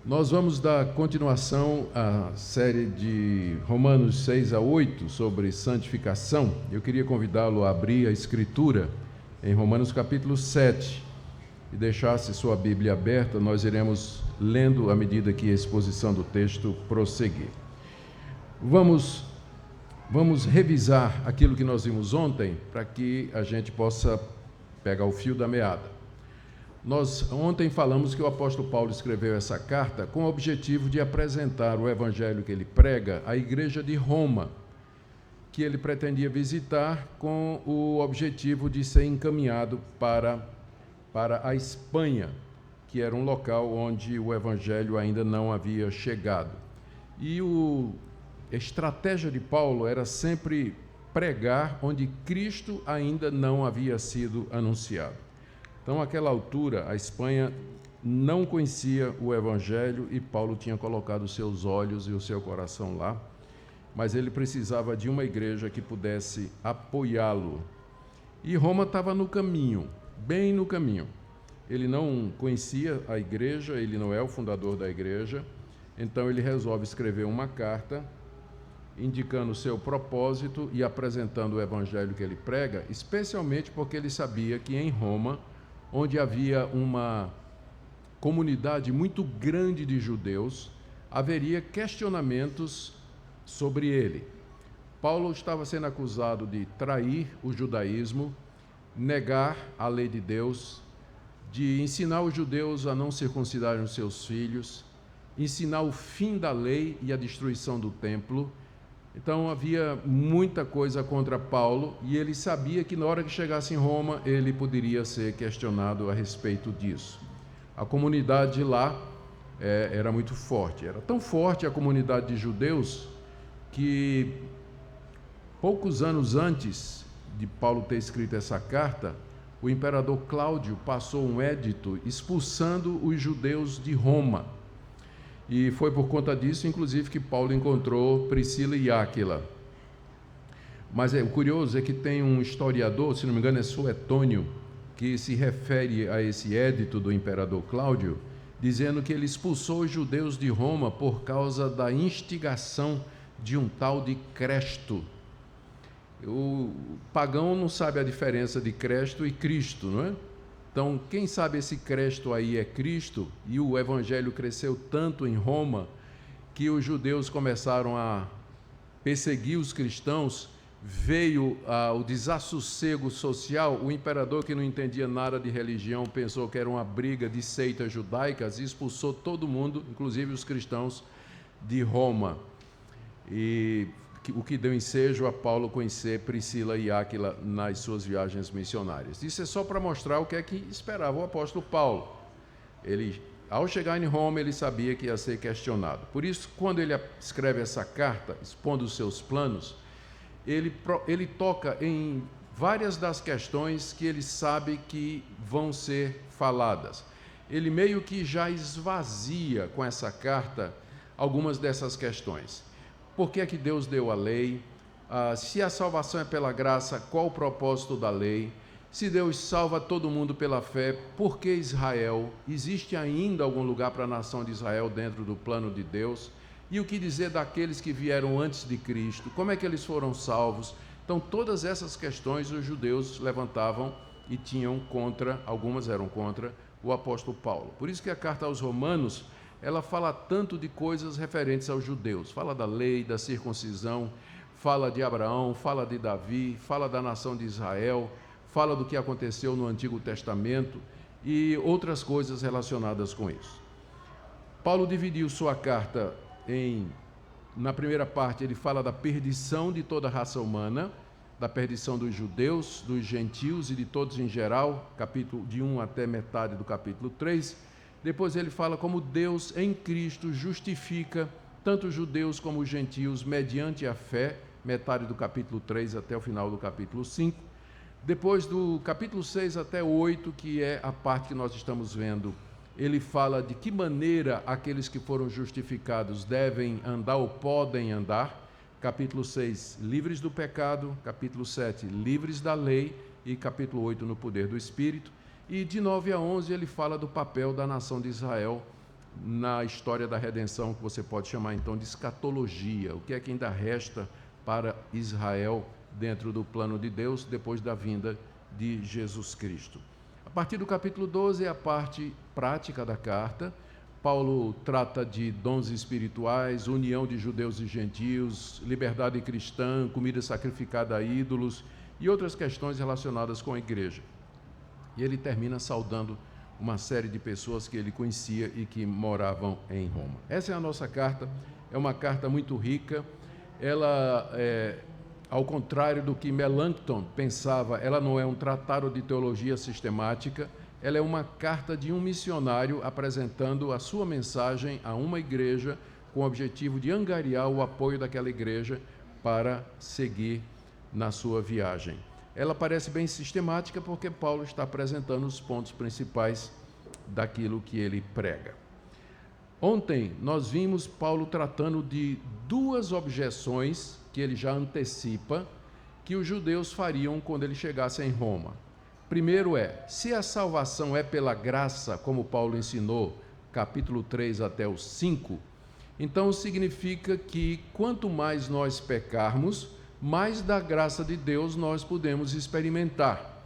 Nós vamos dar continuação à série de Romanos 6 a 8 sobre santificação. Eu queria convidá-lo a abrir a Escritura em Romanos capítulo 7 e deixasse sua Bíblia aberta. Nós iremos lendo à medida que a exposição do texto prosseguir. Vamos revisar aquilo que nós vimos ontem para que a gente possa pegar o fio da meada. Nós ontem falamos que o apóstolo Paulo escreveu essa carta com o objetivo de apresentar o evangelho que ele prega à igreja de Roma, que ele pretendia visitar com o objetivo de ser encaminhado para a Espanha, que era um local onde o evangelho ainda não havia chegado. E a estratégia de Paulo era sempre pregar onde Cristo ainda não havia sido anunciado. Então, naquela altura, a Espanha não conhecia o Evangelho e Paulo tinha colocado os seus olhos e o seu coração lá, mas ele precisava de uma igreja que pudesse apoiá-lo. E Roma estava no caminho, bem no caminho. Ele não conhecia a igreja, ele não é o fundador da igreja, então ele resolve escrever uma carta indicando o seu propósito e apresentando o Evangelho que ele prega, especialmente porque ele sabia que em Roma, onde havia uma comunidade muito grande de judeus, haveria questionamentos sobre ele. Paulo estava sendo acusado de trair o judaísmo, negar a lei de Deus, de ensinar os judeus a não circuncidarem os seus filhos, ensinar o fim da lei e a destruição do templo. Então havia muita coisa contra Paulo e ele sabia que na hora que chegasse em Roma ele poderia ser questionado a respeito disso. A comunidade lá era muito forte, era tão forte a comunidade de judeus que poucos anos antes de Paulo ter escrito essa carta, o imperador Cláudio passou um edito expulsando os judeus de Roma. E foi por conta disso, inclusive, que Paulo encontrou Priscila e Áquila. Mas o curioso é que tem um historiador, se não me engano é Suetônio, que se refere a esse édito do imperador Cláudio, dizendo que ele expulsou os judeus de Roma por causa da instigação de um tal de Cresto. O pagão não sabe a diferença de Cresto e Cristo, não é? Então, quem sabe esse Cresto aí é Cristo, e o evangelho cresceu tanto em Roma, que os judeus começaram a perseguir os cristãos, veio o desassossego social, o imperador que não entendia nada de religião, pensou que era uma briga de seitas judaicas, e expulsou todo mundo, inclusive os cristãos, de Roma. E o que deu ensejo a Paulo conhecer Priscila e Áquila nas suas viagens missionárias. Isso é só para mostrar o que é que esperava o apóstolo Paulo. Ele, ao chegar em Roma, ele sabia que ia ser questionado. Por isso, quando ele escreve essa carta, expondo os seus planos, ele toca em várias das questões que ele sabe que vão ser faladas. Ele meio que já esvazia com essa carta algumas dessas questões. Por que é que Deus deu a lei? Se a salvação é pela graça, qual o propósito da lei? Se Deus salva todo mundo pela fé, por que Israel? Existe ainda algum lugar para a nação de Israel dentro do plano de Deus? E o que dizer daqueles que vieram antes de Cristo? Como é que eles foram salvos? Então, todas essas questões os judeus levantavam e tinham contra, algumas eram contra, o apóstolo Paulo. Por isso que a carta aos Romanos, ela fala tanto de coisas referentes aos judeus, fala da lei, da circuncisão, fala de Abraão, fala de Davi, fala da nação de Israel, fala do que aconteceu no Antigo Testamento e outras coisas relacionadas com isso. Paulo dividiu sua carta na primeira parte ele fala da perdição de toda a raça humana, da perdição dos judeus, dos gentios e de todos em geral, capítulo de 1 até metade do capítulo 3, Depois ele fala como Deus em Cristo justifica tanto os judeus como os gentios mediante a fé, metade do capítulo 3 até o final do capítulo 5. Depois do capítulo 6 até 8, que é a parte que nós estamos vendo, ele fala de que maneira aqueles que foram justificados devem andar ou podem andar. Capítulo 6, livres do pecado. Capítulo 7, livres da lei. E capítulo 8, no poder do Espírito. E de 9 a 11 ele fala do papel da nação de Israel na história da redenção, que você pode chamar então de escatologia, o que é que ainda resta para Israel dentro do plano de Deus depois da vinda de Jesus Cristo. A partir do capítulo 12 é a parte prática da carta. Paulo trata de dons espirituais, união de judeus e gentios, liberdade cristã, comida sacrificada a ídolos e outras questões relacionadas com a igreja. E ele termina saudando uma série de pessoas que ele conhecia e que moravam em Roma. Essa é a nossa carta, é uma carta muito rica. Ela, ao contrário do que Melanchthon pensava, ela não é um tratado de teologia sistemática, ela é uma carta de um missionário apresentando a sua mensagem a uma igreja com o objetivo de angariar o apoio daquela igreja para seguir na sua viagem. Ela parece bem sistemática porque Paulo está apresentando os pontos principais daquilo que ele prega. Ontem nós vimos Paulo tratando de duas objeções que ele já antecipa que os judeus fariam quando ele chegasse em Roma. Primeiro se a salvação é pela graça, como Paulo ensinou, capítulo 3 até o 5, então significa que quanto mais nós pecarmos, mais da graça de Deus nós podemos experimentar.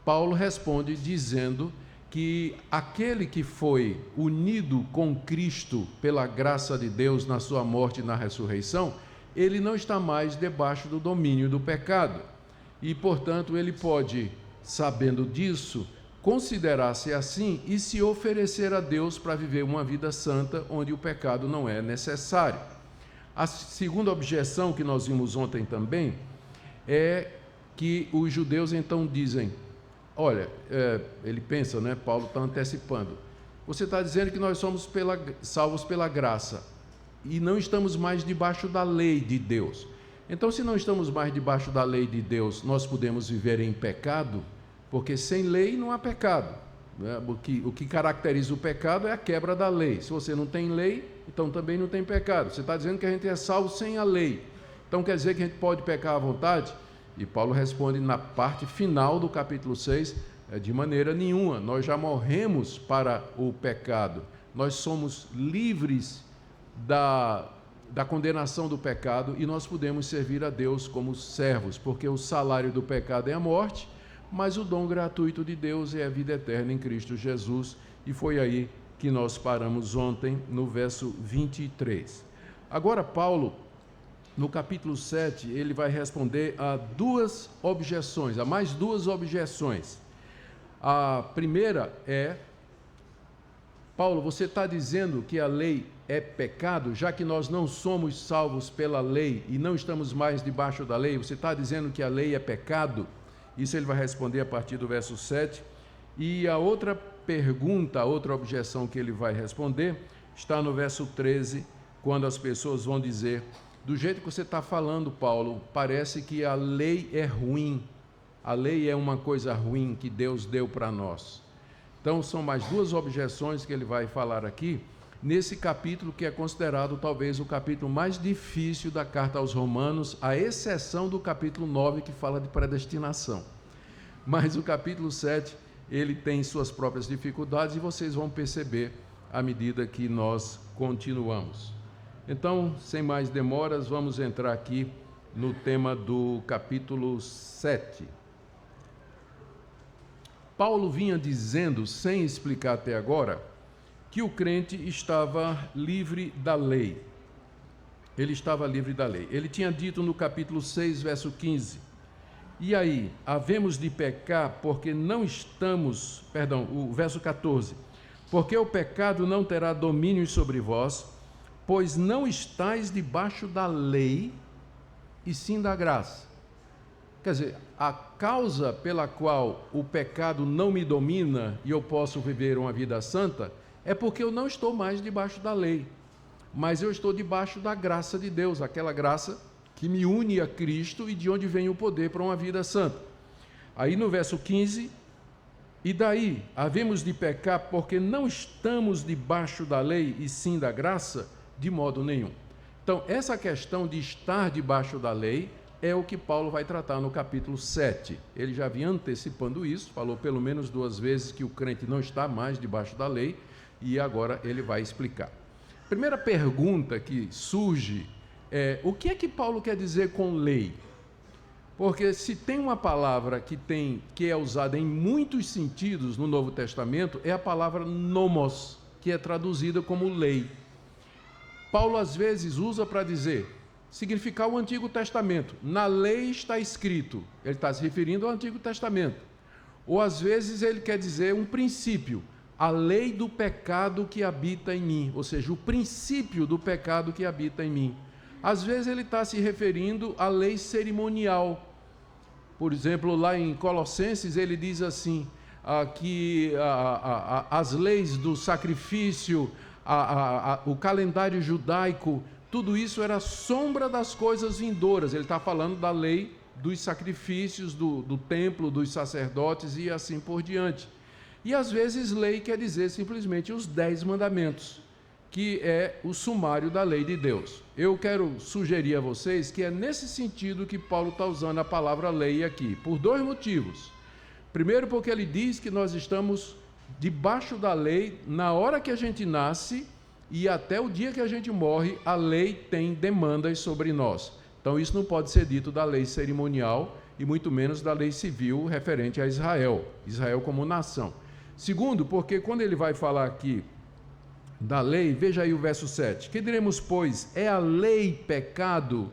Paulo responde dizendo que aquele que foi unido com Cristo pela graça de Deus na sua morte e na ressurreição, ele não está mais debaixo do domínio do pecado. E, portanto, ele pode, sabendo disso, considerar-se assim e se oferecer a Deus para viver uma vida santa onde o pecado não é necessário. A segunda objeção que nós vimos ontem também é que os judeus então dizem, olha, ele pensa, Paulo está antecipando, você está dizendo que nós somos salvos pela graça e não estamos mais debaixo da lei de Deus. Então, se não estamos mais debaixo da lei de Deus, nós podemos viver em pecado, porque sem lei não há pecado. O que caracteriza o pecado é a quebra da lei. Se você não tem lei, então também não tem pecado. Você está dizendo que a gente é salvo sem a lei. Então quer dizer que a gente pode pecar à vontade? E Paulo responde na parte final do capítulo 6, de maneira nenhuma. Nós já morremos para o pecado. Nós somos livres da condenação do pecado e nós podemos servir a Deus como servos, porque o salário do pecado é a morte, mas o dom gratuito de Deus é a vida eterna em Cristo Jesus, e foi aí que nós paramos ontem, no verso 23. Agora Paulo, no capítulo 7, ele vai responder a duas objeções, a mais duas objeções. A primeira é, Paulo, você está dizendo que a lei é pecado, já que nós não somos salvos pela lei e não estamos mais debaixo da lei, você está dizendo que a lei é pecado? Isso ele vai responder a partir do verso 7. E a outra pergunta, a outra objeção que ele vai responder, está no verso 13, quando as pessoas vão dizer, do jeito que você está falando, Paulo, parece que a lei é ruim. A lei é uma coisa ruim que Deus deu para nós. Então, são mais duas objeções que ele vai falar aqui, nesse capítulo que é considerado talvez o capítulo mais difícil da carta aos Romanos, à exceção do capítulo 9, que fala de predestinação. Mas o capítulo 7, ele tem suas próprias dificuldades e vocês vão perceber à medida que nós continuamos. Então, sem mais demoras, vamos entrar aqui no tema do capítulo 7. Paulo vinha dizendo, sem explicar até agora, que o crente estava livre da lei. Ele estava livre da lei. Ele tinha dito no capítulo 6, verso 15, e aí, havemos de pecar porque não estamos, o verso 14, porque o pecado não terá domínio sobre vós, pois não estáis debaixo da lei, e sim da graça. Quer dizer, a causa pela qual o pecado não me domina e eu posso viver uma vida santa é porque eu não estou mais debaixo da lei, mas eu estou debaixo da graça de Deus, aquela graça que me une a Cristo e de onde vem o poder para uma vida santa. Aí no verso 15, e daí, havemos de pecar porque não estamos debaixo da lei e sim da graça? De modo nenhum. Então, essa questão de estar debaixo da lei é o que Paulo vai tratar no capítulo 7. Ele já vinha antecipando isso, falou pelo menos duas vezes que o crente não está mais debaixo da lei, e agora ele vai explicar. Primeira pergunta que surge é: o que é que Paulo quer dizer com lei? Porque se tem uma palavra que é usada em muitos sentidos no Novo Testamento, é a palavra nomos, que é traduzida como lei. Paulo às vezes usa para significar o Antigo Testamento. Na lei está escrito, ele está se referindo ao Antigo Testamento. Ou às vezes ele quer dizer um princípio, a lei do pecado que habita em mim, ou seja, o princípio do pecado que habita em mim. Às vezes ele está se referindo à lei cerimonial. Por exemplo, lá em Colossenses ele diz assim, que as leis do sacrifício, o calendário judaico, tudo isso era sombra das coisas vindouras. Ele está falando da lei dos sacrifícios, do templo, dos sacerdotes e assim por diante. E às vezes lei quer dizer simplesmente os 10 mandamentos, que é o sumário da lei de Deus. Eu quero sugerir a vocês que é nesse sentido que Paulo está usando a palavra lei aqui, por 2 motivos. Primeiro, porque ele diz que nós estamos debaixo da lei na hora que a gente nasce e até o dia que a gente morre, a lei tem demandas sobre nós. Então isso não pode ser dito da lei cerimonial e muito menos da lei civil referente a Israel como nação. Segundo, porque quando ele vai falar aqui da lei, veja aí o verso 7. Que diremos, pois, é a lei pecado?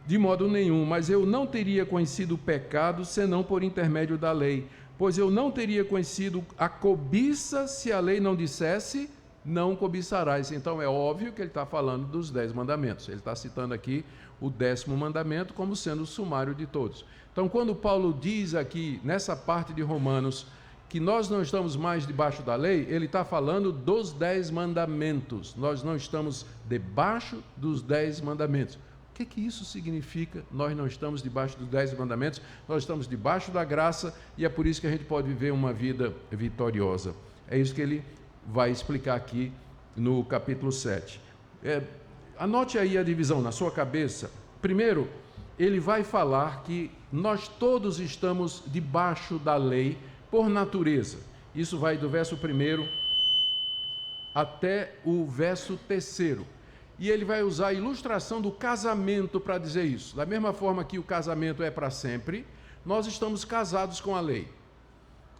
De modo nenhum, mas eu não teria conhecido o pecado senão por intermédio da lei, pois eu não teria conhecido a cobiça se a lei não dissesse, não cobiçarás. Então é óbvio que ele está falando dos 10 mandamentos. Ele está citando aqui o 10º mandamento como sendo o sumário de todos. Então quando Paulo diz aqui, nessa parte de Romanos, que nós não estamos mais debaixo da lei, ele está falando dos 10 mandamentos. Nós não estamos debaixo dos 10 mandamentos. O que isso significa? Nós não estamos debaixo dos 10 mandamentos, nós estamos debaixo da graça e é por isso que a gente pode viver uma vida vitoriosa. É isso que ele vai explicar aqui no capítulo 7. Anote aí a divisão na sua cabeça. Primeiro, ele vai falar que nós todos estamos debaixo da lei por natureza. Isso vai do verso 1 até o verso 3. E ele vai usar a ilustração do casamento para dizer isso. Da mesma forma que o casamento é para sempre, nós estamos casados com a lei.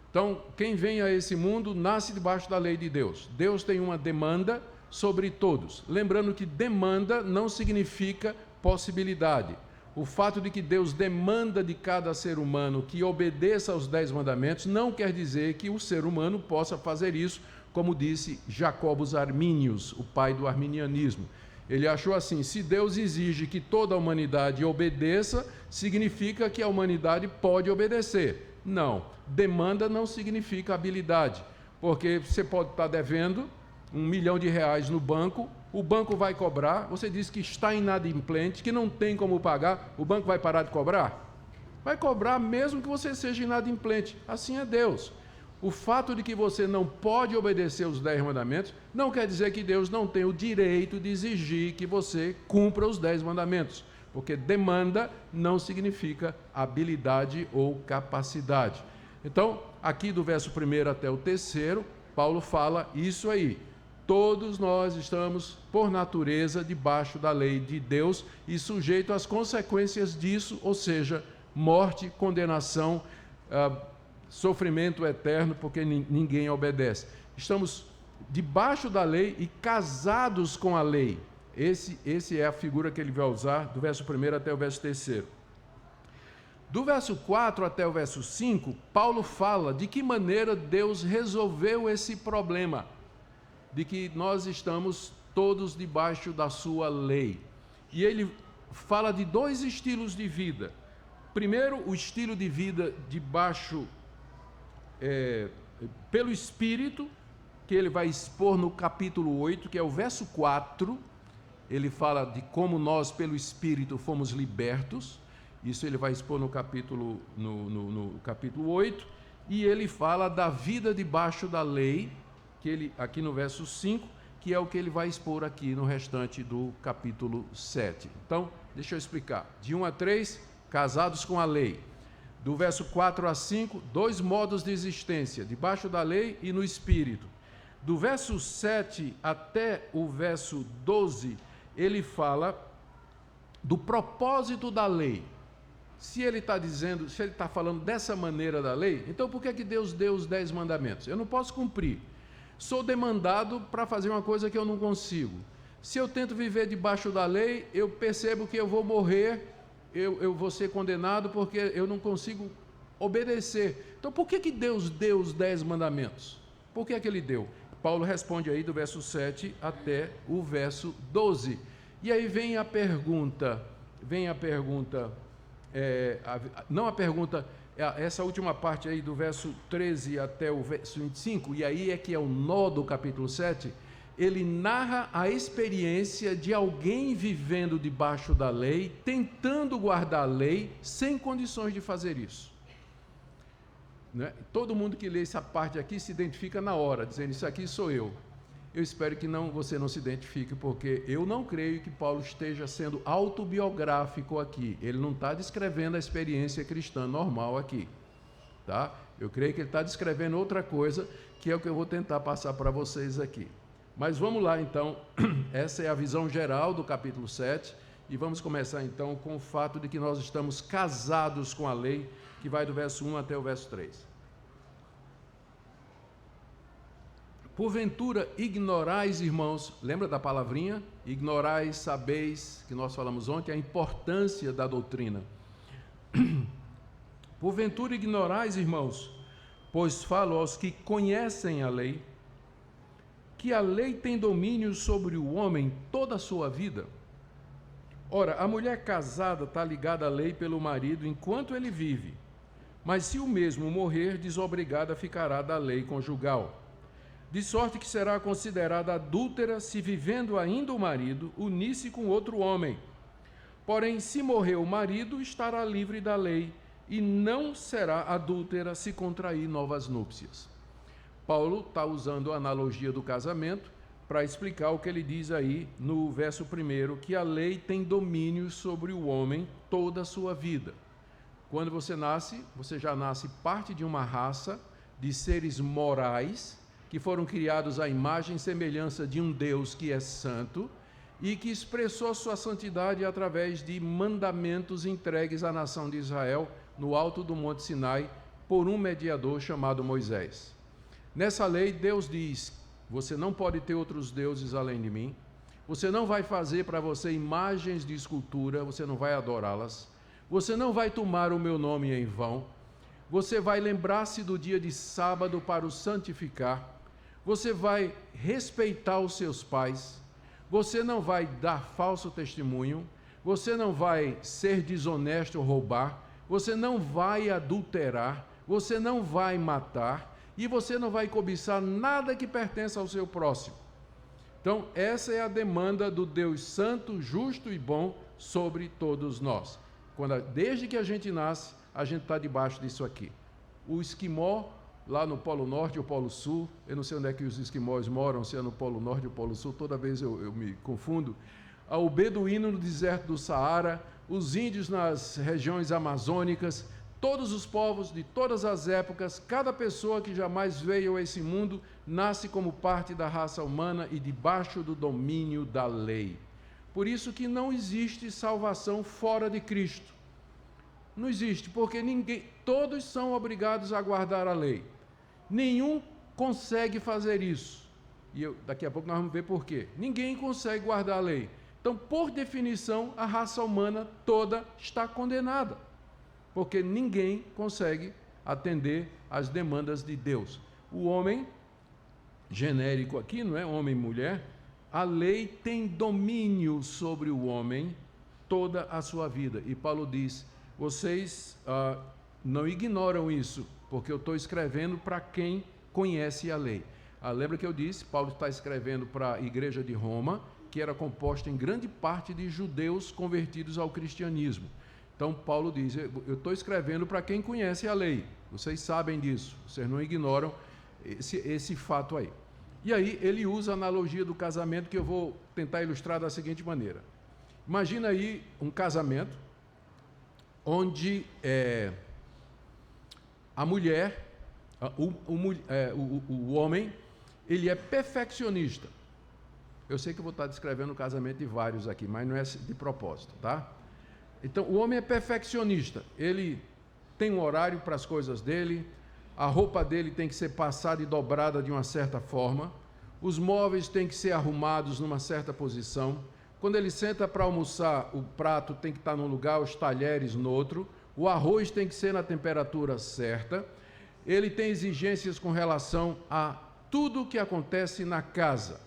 Então, quem vem a esse mundo nasce debaixo da lei de Deus. Deus tem uma demanda sobre todos. Lembrando que demanda não significa possibilidade. O fato de que Deus demanda de cada ser humano que obedeça aos 10 mandamentos não quer dizer que o ser humano possa fazer isso, como disse Jacobus Arminius, o pai do arminianismo. Ele achou assim: se Deus exige que toda a humanidade obedeça, significa que a humanidade pode obedecer. Não, demanda não significa habilidade, porque você pode estar devendo R$1 milhão no banco, o banco vai cobrar, você diz que está inadimplente, que não tem como pagar, o banco vai parar de cobrar? Vai cobrar mesmo que você seja inadimplente, assim é Deus. O fato de que você não pode obedecer os 10 mandamentos não quer dizer que Deus não tem o direito de exigir que você cumpra os 10 mandamentos, porque demanda não significa habilidade ou capacidade. Então, aqui do verso 1 até o 3, Paulo fala isso aí. Todos nós estamos, por natureza, debaixo da lei de Deus e sujeito às consequências disso, ou seja, morte, condenação, sofrimento eterno, porque ninguém obedece. Estamos debaixo da lei e casados com a lei. Esse é a figura que ele vai usar do verso 1 até o verso 3. Do verso 4 até o verso 5, Paulo fala de que maneira Deus resolveu esse problema, de que nós estamos todos debaixo da sua lei. E ele fala de 2 estilos de vida. Primeiro, o estilo de vida debaixo pelo Espírito, que ele vai expor no capítulo 8, que é o verso 4, ele fala de como nós, pelo Espírito, fomos libertos. Isso ele vai expor no capítulo 8, e ele fala da vida debaixo da lei, que ele, aqui no verso 5, que é o que ele vai expor aqui no restante do capítulo 7. Então, deixa eu explicar. De 1 a 3, casados com a lei. Do verso 4 a 5, 2 modos de existência, debaixo da lei e no Espírito. Do verso 7 até o verso 12, ele fala do propósito da lei. Se ele está dizendo, se ele está falando dessa maneira da lei, então por que Deus deu os 10 mandamentos? Eu não posso cumprir. Sou demandado para fazer uma coisa que eu não consigo. Se eu tento viver debaixo da lei, eu percebo que eu vou morrer, eu vou ser condenado porque eu não consigo obedecer. Então por que Deus deu os 10 mandamentos? Por que ele deu? Paulo responde aí do verso 7 até o verso 12. E aí vem a pergunta, essa última parte aí do verso 13 até o verso 25, e aí é que é o nó do capítulo 7, ele narra a experiência de alguém vivendo debaixo da lei, tentando guardar a lei, sem condições de fazer isso. Né? Todo mundo que lê essa parte aqui se identifica na hora, dizendo, isso aqui sou eu. Eu espero que você não se identifique, porque eu não creio que Paulo esteja sendo autobiográfico aqui. Ele não está descrevendo a experiência cristã normal aqui. Tá? Eu creio que ele está descrevendo outra coisa, que é o que eu vou tentar passar para vocês aqui. Mas vamos lá então, essa é a visão geral do capítulo 7, e vamos começar então com o fato de que nós estamos casados com a lei, que vai do verso 1 até o verso 3. Porventura ignorais, irmãos, lembra da palavrinha? Ignorais, sabeis, que nós falamos ontem, a importância da doutrina. Porventura ignorais, irmãos, pois falo aos que conhecem a lei, que a lei tem domínio sobre o homem toda a sua vida. Ora, a mulher casada está ligada à lei pelo marido enquanto ele vive, mas se o mesmo morrer, desobrigada ficará da lei conjugal. De sorte que será considerada adúltera se, vivendo ainda o marido, unir-se com outro homem. Porém, se morrer o marido, estará livre da lei, e não será adúltera se contrair novas núpcias. Paulo está usando a analogia do casamento para explicar o que ele diz aí no verso 1, que a lei tem domínio sobre o homem toda a sua vida. Quando você nasce, você já nasce parte de uma raça de seres morais, que foram criados à imagem e semelhança de um Deus que é santo e que expressou sua santidade através de mandamentos entregues à nação de Israel no alto do Monte Sinai por um mediador chamado Moisés. Nessa lei, Deus diz, você não pode ter outros deuses além de mim, você não vai fazer para você imagens de escultura, você não vai adorá-las, você não vai tomar o meu nome em vão, você vai lembrar-se do dia de sábado para o santificar, você vai respeitar os seus pais, você não vai dar falso testemunho, você não vai ser desonesto ou roubar, você não vai adulterar, você não vai matar e você não vai cobiçar nada que pertença ao seu próximo. Então, essa é a demanda do Deus santo, justo e bom sobre todos nós. Desde que a gente nasce, a gente está debaixo disso aqui. O esquimó, lá no Polo Norte ou Polo Sul, eu não sei onde é que os esquimós moram, se é no Polo Norte ou Polo Sul, toda vez eu me confundo. O beduíno no deserto do Saara, os índios nas regiões amazônicas, todos os povos de todas as épocas, cada pessoa que jamais veio a esse mundo, nasce como parte da raça humana e debaixo do domínio da lei. Por isso que não existe salvação fora de Cristo. Não existe, porque todos são obrigados a guardar a lei. Nenhum consegue fazer isso. E daqui a pouco nós vamos ver por quê. Ninguém consegue guardar a lei. Então, por definição, a raça humana toda está condenada. Porque ninguém consegue atender às demandas de Deus. O homem, genérico aqui, não é? Homem e mulher, a lei tem domínio sobre o homem toda a sua vida. E Paulo diz, vocês não ignoram isso, porque eu estou escrevendo para quem conhece a lei. Lembra que eu disse, Paulo está escrevendo para a igreja de Roma, que era composta em grande parte de judeus convertidos ao cristianismo. Então Paulo diz, eu estou escrevendo para quem conhece a lei, vocês sabem disso, vocês não ignoram esse fato aí. E aí ele usa a analogia do casamento, que eu vou tentar ilustrar da seguinte maneira. Imagina aí um casamento onde a mulher, o homem, ele é perfeccionista. Eu sei que eu vou estar descrevendo o casamento de vários aqui, mas não é de propósito, tá? Então, o homem é perfeccionista. Ele tem um horário para as coisas dele, a roupa dele tem que ser passada e dobrada de uma certa forma, os móveis têm que ser arrumados numa certa posição. Quando ele senta para almoçar, o prato tem que estar num lugar, os talheres no outro, o arroz tem que ser na temperatura certa. Ele tem exigências com relação a tudo o que acontece na casa.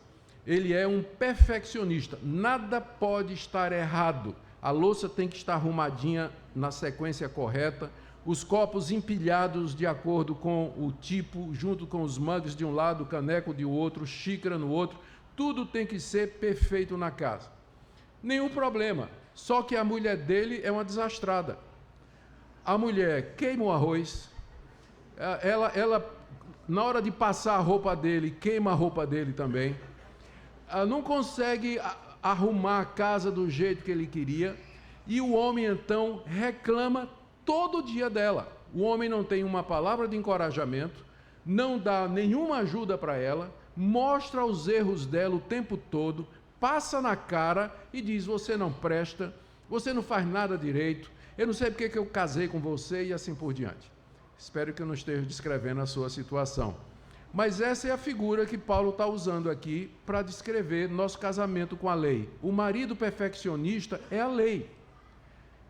Ele é um perfeccionista, nada pode estar errado. A louça tem que estar arrumadinha na sequência correta, os copos empilhados de acordo com o tipo, junto com os mugs de um lado, caneco de outro, xícara no outro, tudo tem que ser perfeito na casa. Nenhum problema, só que a mulher dele é uma desastrada. A mulher queima o arroz, ela na hora de passar a roupa dele, queima a roupa dele também, ela não consegue arrumar a casa do jeito que ele queria, e o homem então reclama todo dia dela. O homem não tem uma palavra de encorajamento, não dá nenhuma ajuda para ela, mostra os erros dela o tempo todo, passa na cara e diz: você não presta, você não faz nada direito, eu não sei porque que eu casei com você, e assim por diante. Espero que eu não esteja descrevendo a sua situação. Mas essa é a figura que Paulo está usando aqui para descrever nosso casamento com a lei. O marido perfeccionista é a lei.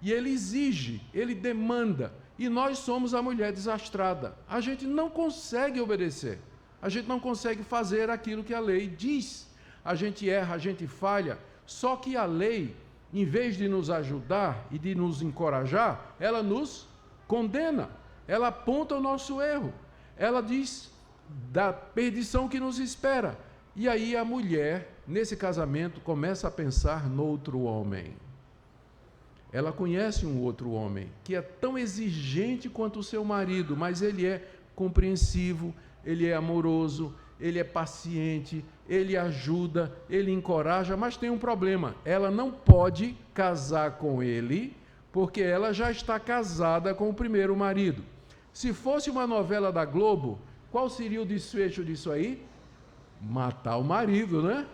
E ele exige, ele demanda. E nós somos a mulher desastrada. A gente não consegue obedecer. A gente não consegue fazer aquilo que a lei diz. A gente erra, a gente falha. Só que a lei, em vez de nos ajudar e de nos encorajar, ela nos condena. Ela aponta o nosso erro. Ela diz da perdição que nos espera. E aí a mulher, nesse casamento, começa a pensar no outro homem. Ela conhece um outro homem que é tão exigente quanto o seu marido, mas ele é compreensivo, ele é amoroso, ele é paciente, ele ajuda, ele encoraja, mas tem um problema: ela não pode casar com ele, porque ela já está casada com o primeiro marido. Se fosse uma novela da Globo, qual seria o desfecho disso aí? Matar o marido, né?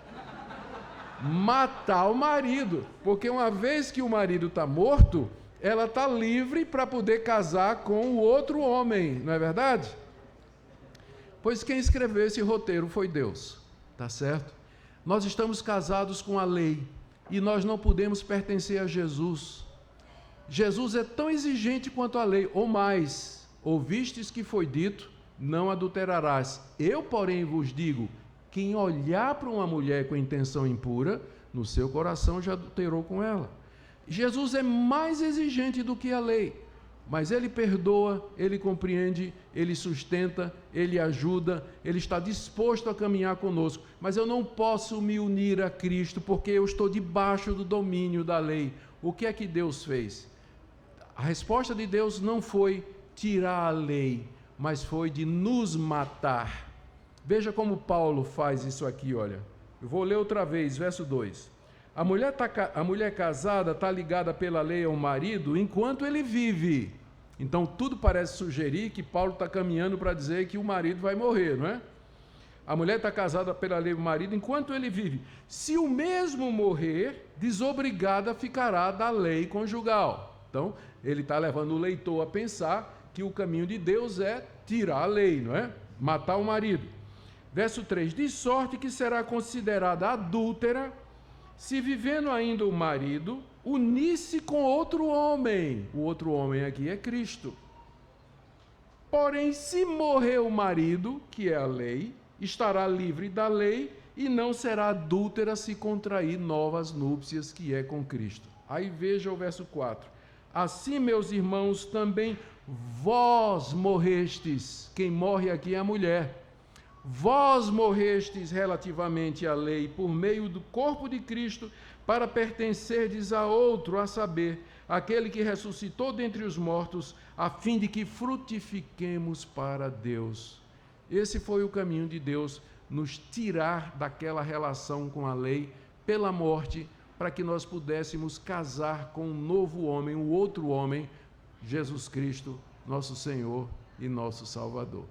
Matar o marido, porque uma vez que o marido está morto, ela está livre para poder casar com o outro homem, não é verdade? Pois quem escreveu esse roteiro foi Deus, tá certo? Nós estamos casados com a lei e nós não podemos pertencer a Jesus. Jesus é tão exigente quanto a lei, ou mais: ouvistes que foi dito, não adulterarás. Eu, porém, vos digo: quem olhar para uma mulher com intenção impura, no seu coração já adulterou com ela. Jesus é mais exigente do que a lei, mas ele perdoa, ele compreende, ele sustenta, ele ajuda, ele está disposto a caminhar conosco. Mas eu não posso me unir a Cristo porque eu estou debaixo do domínio da lei. O que é que Deus fez? A resposta de Deus não foi tirar a lei, mas foi de nos matar. Veja como Paulo faz isso aqui, olha. Eu vou ler outra vez, verso 2. A mulher casada está ligada pela lei ao marido enquanto ele vive. Então, tudo parece sugerir que Paulo está caminhando para dizer que o marido vai morrer, não é? A mulher está casada pela lei ao marido enquanto ele vive. Se o mesmo morrer, desobrigada ficará da lei conjugal. Então, ele está levando o leitor a pensar que o caminho de Deus é tirar a lei, não é? Matar o marido. Verso 3, de sorte que será considerada adúltera se, vivendo ainda o marido, unisse com outro homem. O outro homem aqui é Cristo. Porém, se morrer o marido, que é a lei, estará livre da lei e não será adúltera se contrair novas núpcias, que é com Cristo. Aí veja o verso 4. Assim, meus irmãos, também vós morrestes. Quem morre aqui é a mulher. Vós morrestes relativamente à lei por meio do corpo de Cristo para pertencerdes a outro, a saber, aquele que ressuscitou dentre os mortos, a fim de que frutifiquemos para Deus. Esse foi o caminho de Deus, nos tirar daquela relação com a lei pela morte, para que nós pudéssemos casar com um novo homem, um outro homem, Jesus Cristo, nosso Senhor e nosso Salvador.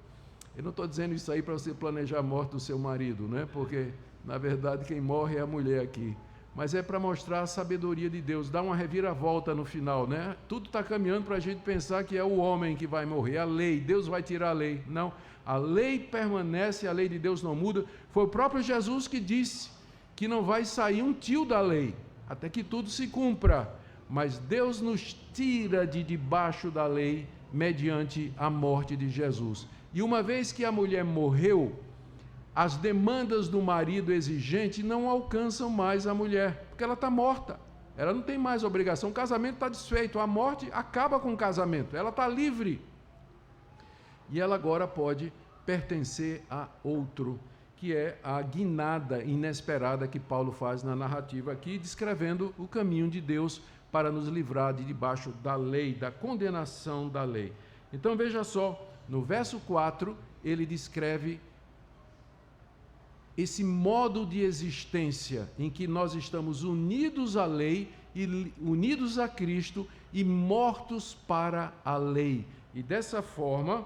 Eu não estou dizendo isso aí para você planejar a morte do seu marido, né? Porque, na verdade, quem morre é a mulher aqui. Mas é para mostrar a sabedoria de Deus, dar uma reviravolta no final, né? Tudo está caminhando para a gente pensar que é o homem que vai morrer, a lei, Deus vai tirar a lei. Não, a lei permanece, a lei de Deus não muda. Foi o próprio Jesus que disse que não vai sair um tio da lei, até que tudo se cumpra. Mas Deus nos tira de debaixo da lei mediante a morte de Jesus. E uma vez que a mulher morreu, as demandas do marido exigente não alcançam mais a mulher, porque ela está morta, ela não tem mais obrigação, o casamento está desfeito, a morte acaba com o casamento, ela está livre, e ela agora pode pertencer a outro, que é a guinada inesperada que Paulo faz na narrativa aqui, descrevendo o caminho de Deus para nos livrar de debaixo da lei, da condenação da lei. Então veja só, no verso 4, ele descreve esse modo de existência em que nós estamos unidos à lei, e unidos a Cristo e mortos para a lei. E dessa forma,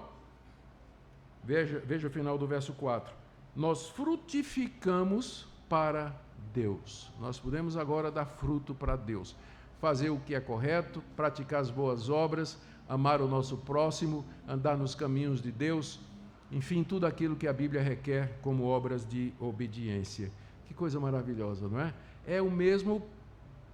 veja o final do verso 4, nós frutificamos para Deus. Nós podemos agora dar fruto para Deus, fazer o que é correto, praticar as boas obras, amar o nosso próximo, andar nos caminhos de Deus, enfim, tudo aquilo que a Bíblia requer como obras de obediência. Que coisa maravilhosa, não é? É o mesmo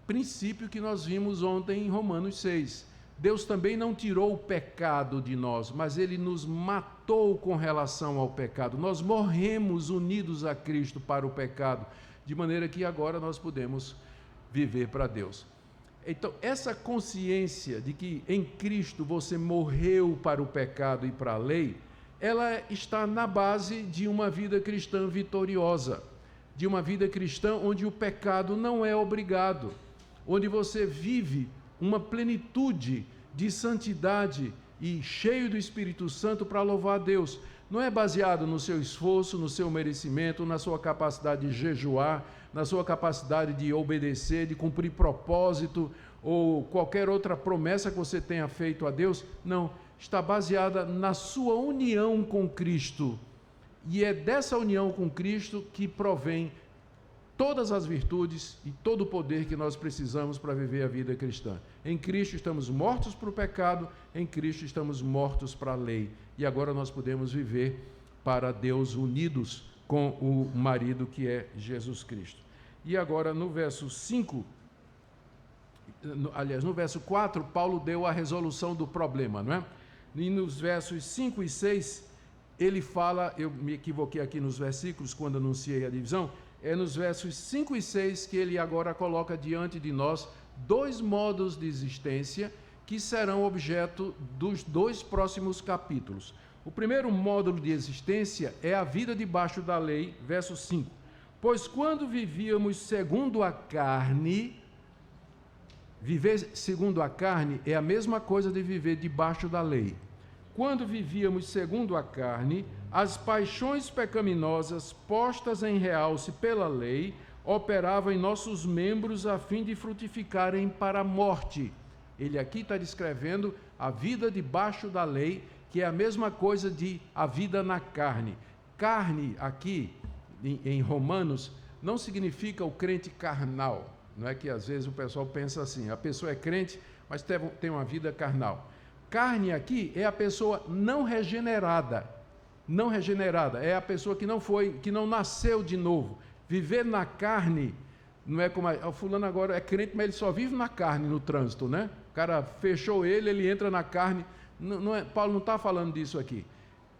princípio que nós vimos ontem em Romanos 6. Deus também não tirou o pecado de nós, mas Ele nos matou com relação ao pecado. Nós morremos unidos a Cristo para o pecado, de maneira que agora nós podemos viver para Deus. Então, essa consciência de que em Cristo você morreu para o pecado e para a lei, ela está na base de uma vida cristã vitoriosa, de uma vida cristã onde o pecado não é obrigado, onde você vive uma plenitude de santidade e cheio do Espírito Santo para louvar a Deus. Não é baseado no seu esforço, no seu merecimento, na sua capacidade de jejuar, na sua capacidade de obedecer, de cumprir propósito ou qualquer outra promessa que você tenha feito a Deus. Não, está baseada na sua união com Cristo. E é dessa união com Cristo que provém todas as virtudes e todo o poder que nós precisamos para viver a vida cristã. Em Cristo estamos mortos para o pecado, em Cristo estamos mortos para a lei. E agora nós podemos viver para Deus unidos com o marido que é Jesus Cristo. E agora no verso 5, no verso 4, Paulo deu a resolução do problema, não é? E nos versos 5 e 6, ele fala, eu me equivoquei aqui nos versículos quando anunciei a divisão, é nos versos 5 e 6 que ele agora coloca diante de nós dois modos de existência que serão objeto dos dois próximos capítulos. O primeiro módulo de existência é a vida debaixo da lei, verso 5. Pois quando vivíamos segundo a carne, viver segundo a carne é a mesma coisa de viver debaixo da lei. Quando vivíamos segundo a carne, as paixões pecaminosas postas em realce pela lei operavam em nossos membros a fim de frutificarem para a morte. Ele aqui está descrevendo a vida debaixo da lei, que é a mesma coisa de a vida na carne. Carne aqui, em Romanos, não significa o crente carnal. Não é que às vezes o pessoal pensa assim, a pessoa é crente, mas tem uma vida carnal. Carne aqui é a pessoa não regenerada. Não regenerada é a pessoa que não nasceu de novo. Viver na carne não é como o fulano agora é crente, mas ele só vive na carne no trânsito, né? O cara fechou ele entra na carne. Paulo não está falando disso aqui.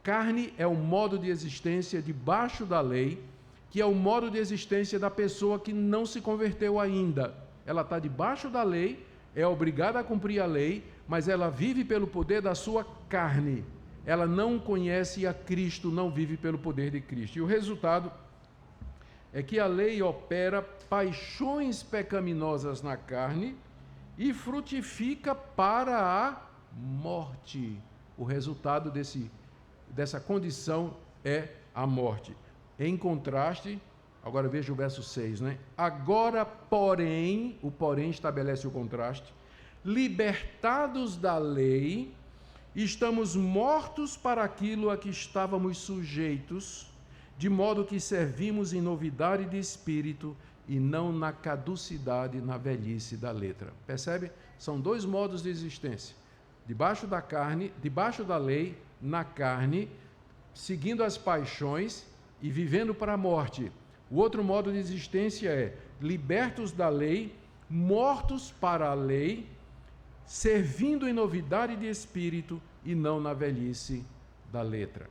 Carne é o modo de existência debaixo da lei, que é o modo de existência da pessoa que não se converteu ainda. Ela está debaixo da lei, é obrigada a cumprir a lei, mas ela vive pelo poder da sua carne. Ela não conhece a Cristo, não vive pelo poder de Cristo. E o resultado é que a lei opera paixões pecaminosas na carne e frutifica para a morte. O resultado dessa condição é a morte. Em contraste, agora veja o verso 6, né? Agora, porém, o porém estabelece o contraste, libertados da lei, Estamos mortos para aquilo a que estávamos sujeitos, de modo que servimos em novidade de espírito e não na caducidade, na velhice da letra. Percebe? São dois modos de existência. Debaixo da carne, debaixo da lei, na carne, seguindo as paixões e vivendo para a morte. O outro modo de existência é libertos da lei, mortos para a lei, servindo em novidade de espírito e não na velhice da letra.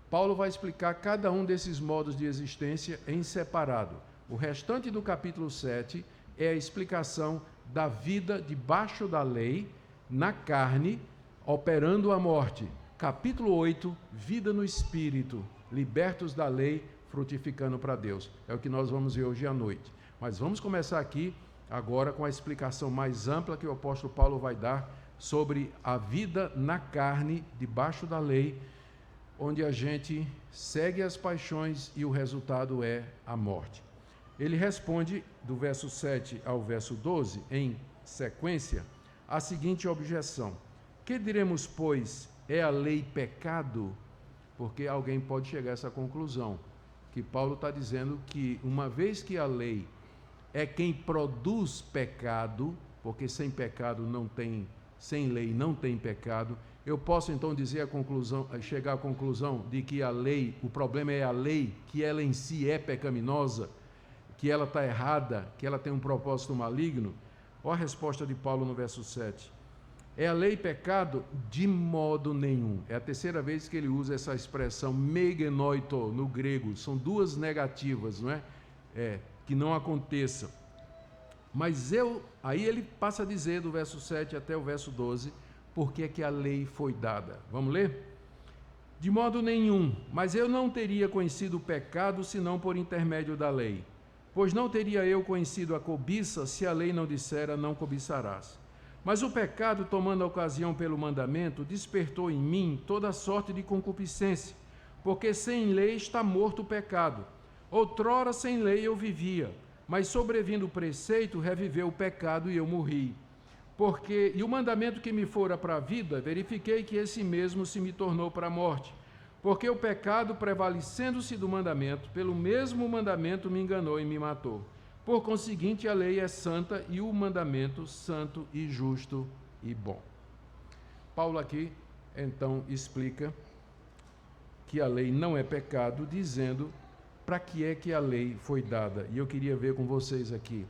Paulo vai explicar cada um desses modos de existência em separado. O restante do capítulo 7 é a explicação da vida debaixo da lei, na carne, operando a morte. Capítulo 8, vida no espírito, libertos da lei, frutificando para Deus. É o que nós vamos ver hoje à noite. Mas vamos começar aqui agora com a explicação mais ampla que o apóstolo Paulo vai dar sobre a vida na carne, debaixo da lei, onde a gente segue as paixões e o resultado é a morte. Ele responde, do verso 7 ao verso 12, em sequência, a seguinte objeção: que diremos, pois, é a lei pecado? Porque alguém pode chegar a essa conclusão, que Paulo está dizendo que uma vez que a lei é quem produz pecado, porque sem pecado não tem, sem lei não tem pecado, eu posso então dizer a conclusão, chegar à conclusão de que a lei, o problema é a lei, que ela em si é pecaminosa, que ela está errada, que ela tem um propósito maligno? Olha a resposta de Paulo no verso 7. É a lei pecado? De modo nenhum. É a terceira vez que ele usa essa expressão megenoito no grego. São duas negativas, não é? Que não aconteça. Mas aí ele passa a dizer do verso 7 até o verso 12, porque é que a lei foi dada. Vamos ler? De modo nenhum, mas eu não teria conhecido o pecado senão por intermédio da lei. Pois não teria eu conhecido a cobiça se a lei não dissera não cobiçarás. Mas o pecado, tomando a ocasião pelo mandamento, despertou em mim toda sorte de concupiscência, porque sem lei está morto o pecado. Outrora sem lei eu vivia, mas sobrevindo o preceito, reviveu o pecado e eu morri. E o mandamento que me fora para a vida, verifiquei que esse mesmo se me tornou para a morte. Porque o pecado, prevalecendo-se do mandamento, pelo mesmo mandamento me enganou e me matou. Por conseguinte, a lei é santa e o mandamento santo e justo e bom. Paulo aqui, então, explica que a lei não é pecado, dizendo para que é que a lei foi dada. E eu queria ver com vocês aqui.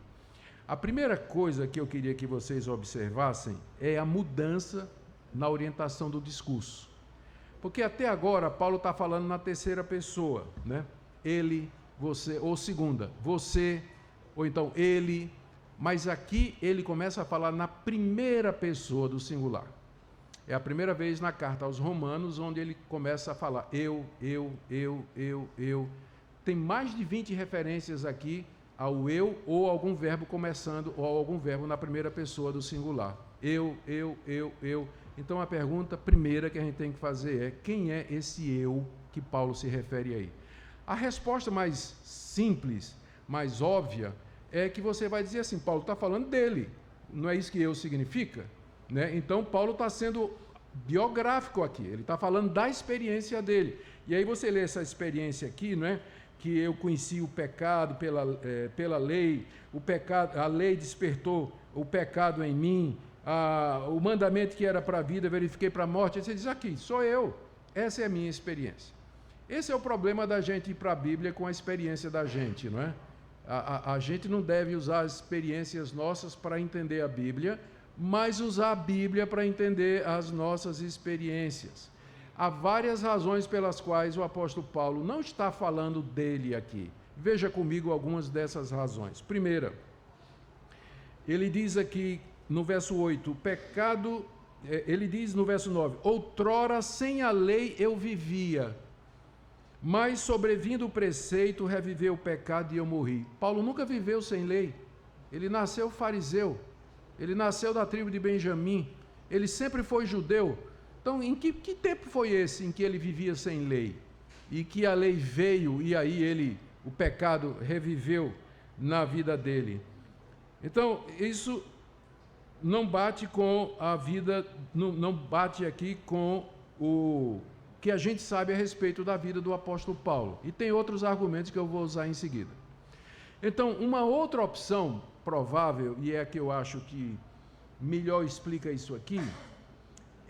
A primeira coisa que eu queria que vocês observassem é a mudança na orientação do discurso. Porque até agora Paulo está falando na terceira pessoa, né? Ele, você, ou segunda, você, ou então ele, mas aqui ele começa a falar na primeira pessoa do singular. É a primeira vez na carta aos Romanos onde ele começa a falar eu. Tem mais de 20 referências aqui ao eu ou algum verbo começando, ou algum verbo na primeira pessoa do singular. Eu. Então a pergunta primeira que a gente tem que fazer é: quem é esse eu que Paulo se refere aí? A resposta mais simples, mais óbvia, é que você vai dizer assim: Paulo está falando dele, não é isso que eu significa? Né? Então Paulo está sendo biográfico aqui, ele está falando da experiência dele. E aí você lê essa experiência aqui, não é? Que eu conheci o pecado pela lei, o pecado, a lei despertou o pecado em mim, o mandamento que era para a vida, verifiquei para a morte. Aí você diz: aqui, sou eu, essa é a minha experiência. Esse é o problema da gente ir para a Bíblia com a experiência da gente, não é? A gente não deve usar as experiências nossas para entender a Bíblia, mas usar a Bíblia para entender as nossas experiências. Há várias razões pelas quais o apóstolo Paulo não está falando dele aqui. Veja comigo algumas dessas razões. Primeira, ele diz aqui no verso 8, o pecado, ele diz no verso 9, outrora sem a lei eu vivia, mas sobrevindo o preceito, reviveu o pecado e eu morri. Paulo nunca viveu sem lei, ele nasceu fariseu, ele nasceu da tribo de Benjamim, ele sempre foi judeu. Então, em que tempo foi esse em que ele vivia sem lei? E que a lei veio e aí o pecado reviveu na vida dele? Então, isso não bate com a vida, não bate aqui com o que a gente sabe a respeito da vida do apóstolo Paulo. E tem outros argumentos que eu vou usar em seguida. Então, uma outra opção provável, e é a que eu acho que melhor explica isso aqui,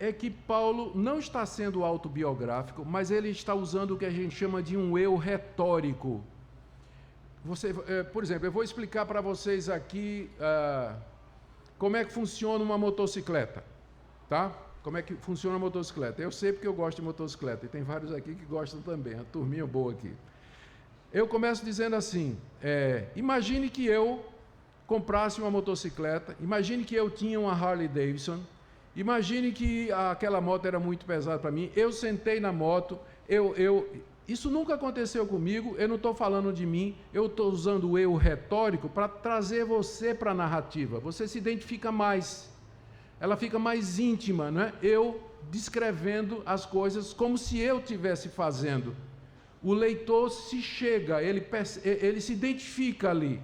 é que Paulo não está sendo autobiográfico, mas ele está usando o que a gente chama de um eu retórico. Por exemplo, eu vou explicar para vocês aqui como é que funciona uma motocicleta, tá? Como é que funciona a motocicleta? Eu sei porque eu gosto de motocicleta, e tem vários aqui que gostam também, a turminha boa aqui. Eu começo dizendo assim, imagine que eu comprasse uma motocicleta, imagine que eu tinha uma Harley Davidson, imagine que aquela moto era muito pesada para mim, eu sentei na moto, isso nunca aconteceu comigo, eu não estou falando de mim, eu estou usando o eu retórico para trazer você para a narrativa, você se identifica mais, ela fica mais íntima, não é? Eu descrevendo as coisas como se eu estivesse fazendo. O leitor se chega, ele se identifica ali.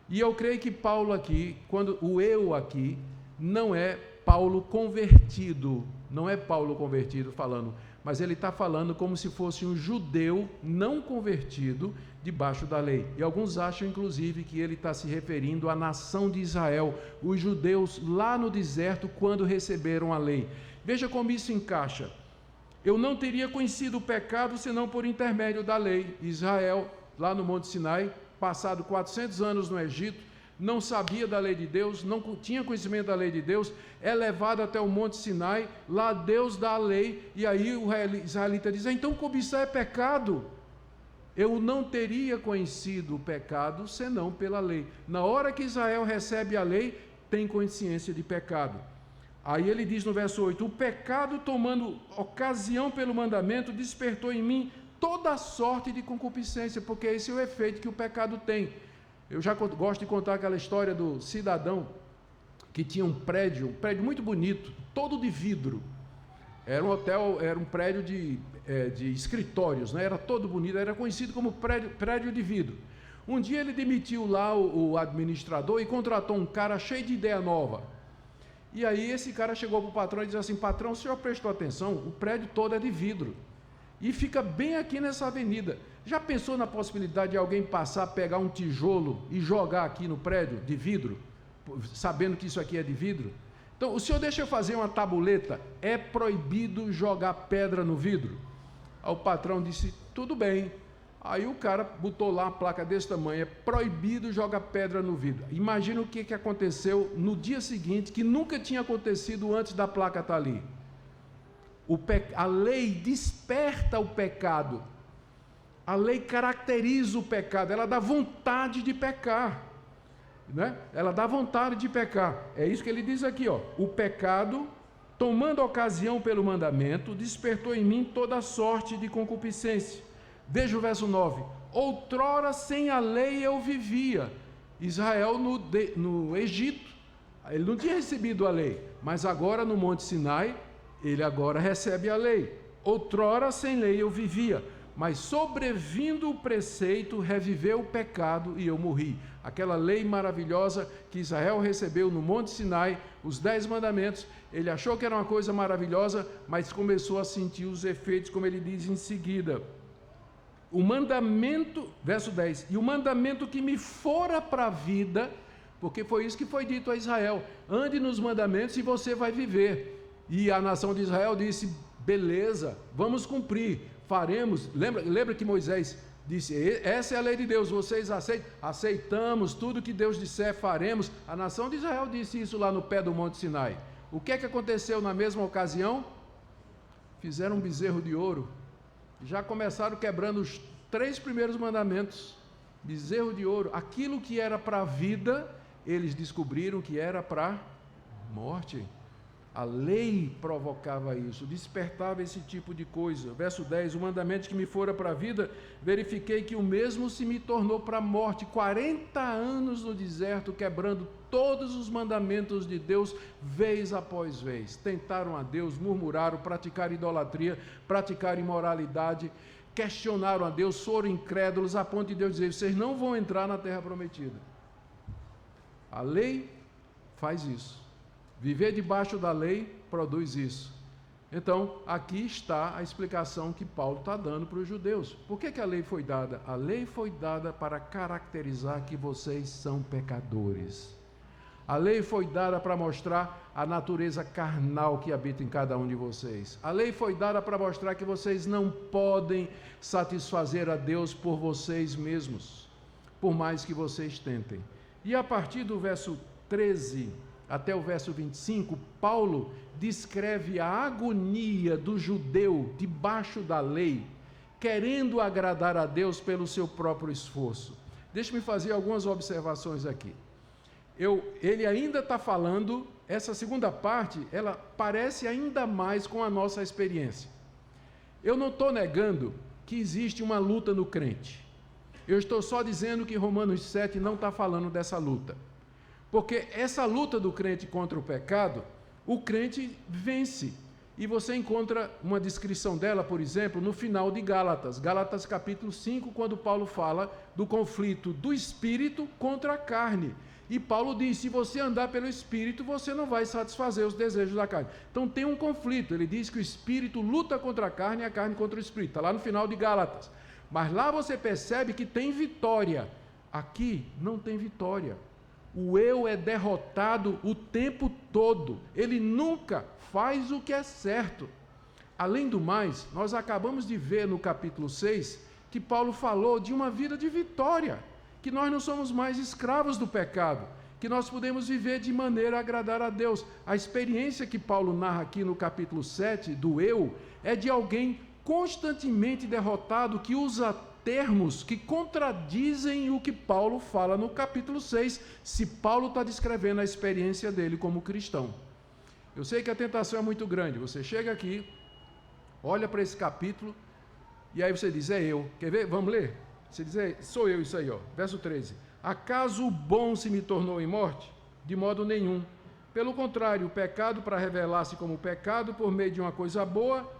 E eu creio que Paulo aqui, quando o eu aqui, não é Paulo convertido, não é Paulo convertido falando, mas ele está falando como se fosse um judeu não convertido debaixo da lei. E alguns acham, inclusive, que ele está se referindo à nação de Israel, os judeus lá no deserto, quando receberam a lei. Veja como isso encaixa. Eu não teria conhecido o pecado senão por intermédio da lei. Israel, lá no Monte Sinai, passado 400 anos no Egito, não sabia da lei de Deus, não tinha conhecimento da lei de Deus, é levado até o Monte Sinai, lá Deus dá a lei, e aí o israelita diz, então cobiçar é pecado. Eu não teria conhecido o pecado senão pela lei. Na hora que Israel recebe a lei, tem consciência de pecado. Aí ele diz no verso 8, o pecado tomando ocasião pelo mandamento, despertou em mim toda sorte de concupiscência, porque esse é o efeito que o pecado tem. Eu já gosto de contar aquela história do cidadão que tinha um prédio muito bonito, todo de vidro. Era um hotel, era um prédio de escritórios, né? Era todo bonito, era conhecido como prédio de vidro. Um dia ele demitiu lá o administrador e contratou um cara cheio de ideia nova. E aí esse cara chegou para o patrão e disse assim, patrão, o senhor prestou atenção? O prédio todo é de vidro. E fica bem aqui nessa avenida. Já pensou na possibilidade de alguém passar, pegar um tijolo e jogar aqui no prédio de vidro, sabendo que isso aqui é de vidro? Então, o senhor deixa eu fazer uma tabuleta, é proibido jogar pedra no vidro? Aí o patrão disse, tudo bem. Aí o cara botou lá uma placa desse tamanho, é proibido jogar pedra no vidro. Imagina o que aconteceu no dia seguinte, que nunca tinha acontecido antes da placa estar ali. A lei desperta o pecado. A lei caracteriza o pecado, ela dá vontade de pecar, né? Ela dá vontade de pecar. É isso que ele diz aqui, ó. O pecado, tomando ocasião pelo mandamento, despertou em mim toda sorte de concupiscência. Veja o verso 9. Outrora sem a lei eu vivia. Israel no Egito, ele não tinha recebido a lei, mas agora no Monte Sinai, ele agora recebe a lei. Outrora sem lei eu vivia, mas sobrevindo o preceito, reviveu o pecado e eu morri. Aquela lei maravilhosa que Israel recebeu no Monte Sinai, os 10 mandamentos, ele achou que era uma coisa maravilhosa, mas começou a sentir os efeitos, como ele diz em seguida. O mandamento, verso 10, e o mandamento que me fora para a vida, porque foi isso que foi dito a Israel, ande nos mandamentos e você vai viver. E a nação de Israel disse, beleza, vamos cumprir, faremos. Lembra que Moisés disse, essa é a lei de Deus, vocês aceitam? Aceitamos, tudo que Deus disser faremos. A nação de Israel disse isso lá no pé do Monte Sinai. O que é que aconteceu na mesma ocasião? Fizeram um bezerro de ouro. Já começaram quebrando os 3 primeiros mandamentos. Bezerro de ouro, aquilo que era para a vida, eles descobriram que era para morte. A lei provocava isso, despertava esse tipo de coisa. Verso 10, o mandamento que me fora para a vida, verifiquei que o mesmo se me tornou para a morte. 40 anos no deserto, quebrando todos os mandamentos de Deus, vez após vez. Tentaram a Deus, murmuraram, praticaram idolatria, praticaram imoralidade, questionaram a Deus, foram incrédulos, a ponto de Deus dizer, vocês não vão entrar na terra prometida. A lei faz isso. Viver debaixo da lei produz isso. Então, aqui está a explicação que Paulo está dando para os judeus. Por que a lei foi dada? A lei foi dada para caracterizar que vocês são pecadores. A lei foi dada para mostrar a natureza carnal que habita em cada um de vocês. A lei foi dada para mostrar que vocês não podem satisfazer a Deus por vocês mesmos, por mais que vocês tentem. E a partir do verso 13 até o verso 25, Paulo descreve a agonia do judeu debaixo da lei, querendo agradar a Deus pelo seu próprio esforço. Deixe-me fazer algumas observações aqui. Ele ainda está falando, essa segunda parte, ela parece ainda mais com a nossa experiência. Eu não estou negando que existe uma luta no crente. Eu estou só dizendo que Romanos 7 não está falando dessa luta. Porque essa luta do crente contra o pecado, o crente vence. E você encontra uma descrição dela, por exemplo, no final de Gálatas. Gálatas capítulo 5, quando Paulo fala do conflito do espírito contra a carne. E Paulo diz, se você andar pelo espírito, você não vai satisfazer os desejos da carne. Então tem um conflito. Ele diz que o espírito luta contra a carne e a carne contra o espírito. Está lá no final de Gálatas. Mas lá você percebe que tem vitória. Aqui não tem vitória. O eu é derrotado o tempo todo. Ele nunca faz o que é certo. Além do mais, nós acabamos de ver no capítulo 6 que Paulo falou de uma vida de vitória, que nós não somos mais escravos do pecado, que nós podemos viver de maneira a agradar a Deus. A experiência que Paulo narra aqui no capítulo 7 do eu é de alguém constantemente derrotado, que usa termos que contradizem o que Paulo fala no capítulo 6, se Paulo está descrevendo a experiência dele como cristão. Eu sei que a tentação é muito grande. Você chega aqui, olha para esse capítulo, e aí você diz, é eu. Quer ver? Vamos ler? Você diz, sou eu isso aí, ó. Verso 13. Acaso o bom se me tornou em morte? De modo nenhum. Pelo contrário, o pecado, para revelar-se como pecado por meio de uma coisa boa,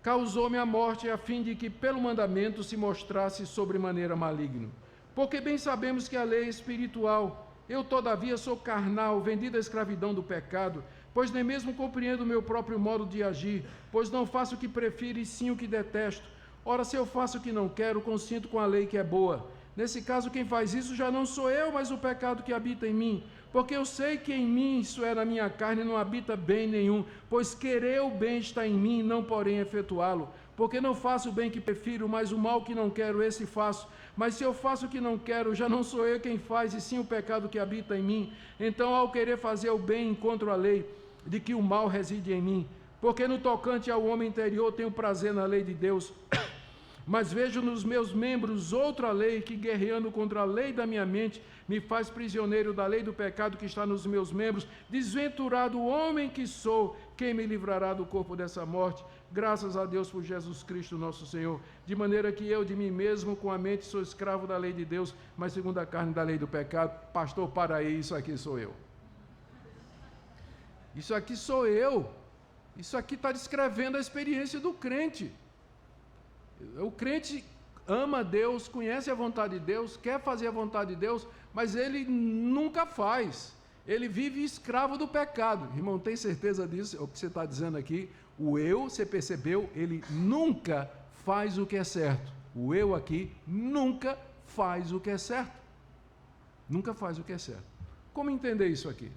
causou-me a morte, a fim de que pelo mandamento se mostrasse sobremaneira maligno. Porque bem sabemos que a lei é espiritual. Eu, todavia, sou carnal, vendido à escravidão do pecado, pois nem mesmo compreendo o meu próprio modo de agir, pois não faço o que prefiro e sim o que detesto. Ora, se eu faço o que não quero, consinto com a lei que é boa. Nesse caso, quem faz isso já não sou eu, mas o pecado que habita em mim. Porque eu sei que em mim, isso é, na minha carne, não habita bem nenhum, pois querer o bem está em mim, não porém efetuá-lo. Porque não faço o bem que prefiro, mas o mal que não quero, esse faço. Mas se eu faço o que não quero, já não sou eu quem faz, e sim o pecado que habita em mim. Então, ao querer fazer o bem, encontro a lei, de que o mal reside em mim. Porque no tocante ao homem interior, tenho prazer na lei de Deus, mas vejo nos meus membros outra lei que, guerreando contra a lei da minha mente, me faz prisioneiro da lei do pecado que está nos meus membros. Desventurado homem que sou, quem me livrará do corpo dessa morte? Graças a Deus por Jesus Cristo nosso Senhor. De maneira que eu de mim mesmo com a mente sou escravo da lei de Deus, mas segundo a carne da lei do pecado. Pastor, para aí, isso aqui sou eu. Isso aqui sou eu. Isso aqui está descrevendo a experiência do crente. O crente ama Deus, conhece a vontade de Deus, quer fazer a vontade de Deus, mas ele nunca faz. Ele vive escravo do pecado. Irmão, tem certeza disso? É o que você está dizendo aqui. O eu, você percebeu, ele nunca faz o que é certo. O eu aqui nunca faz o que é certo. Nunca faz o que é certo. Como entender isso aqui?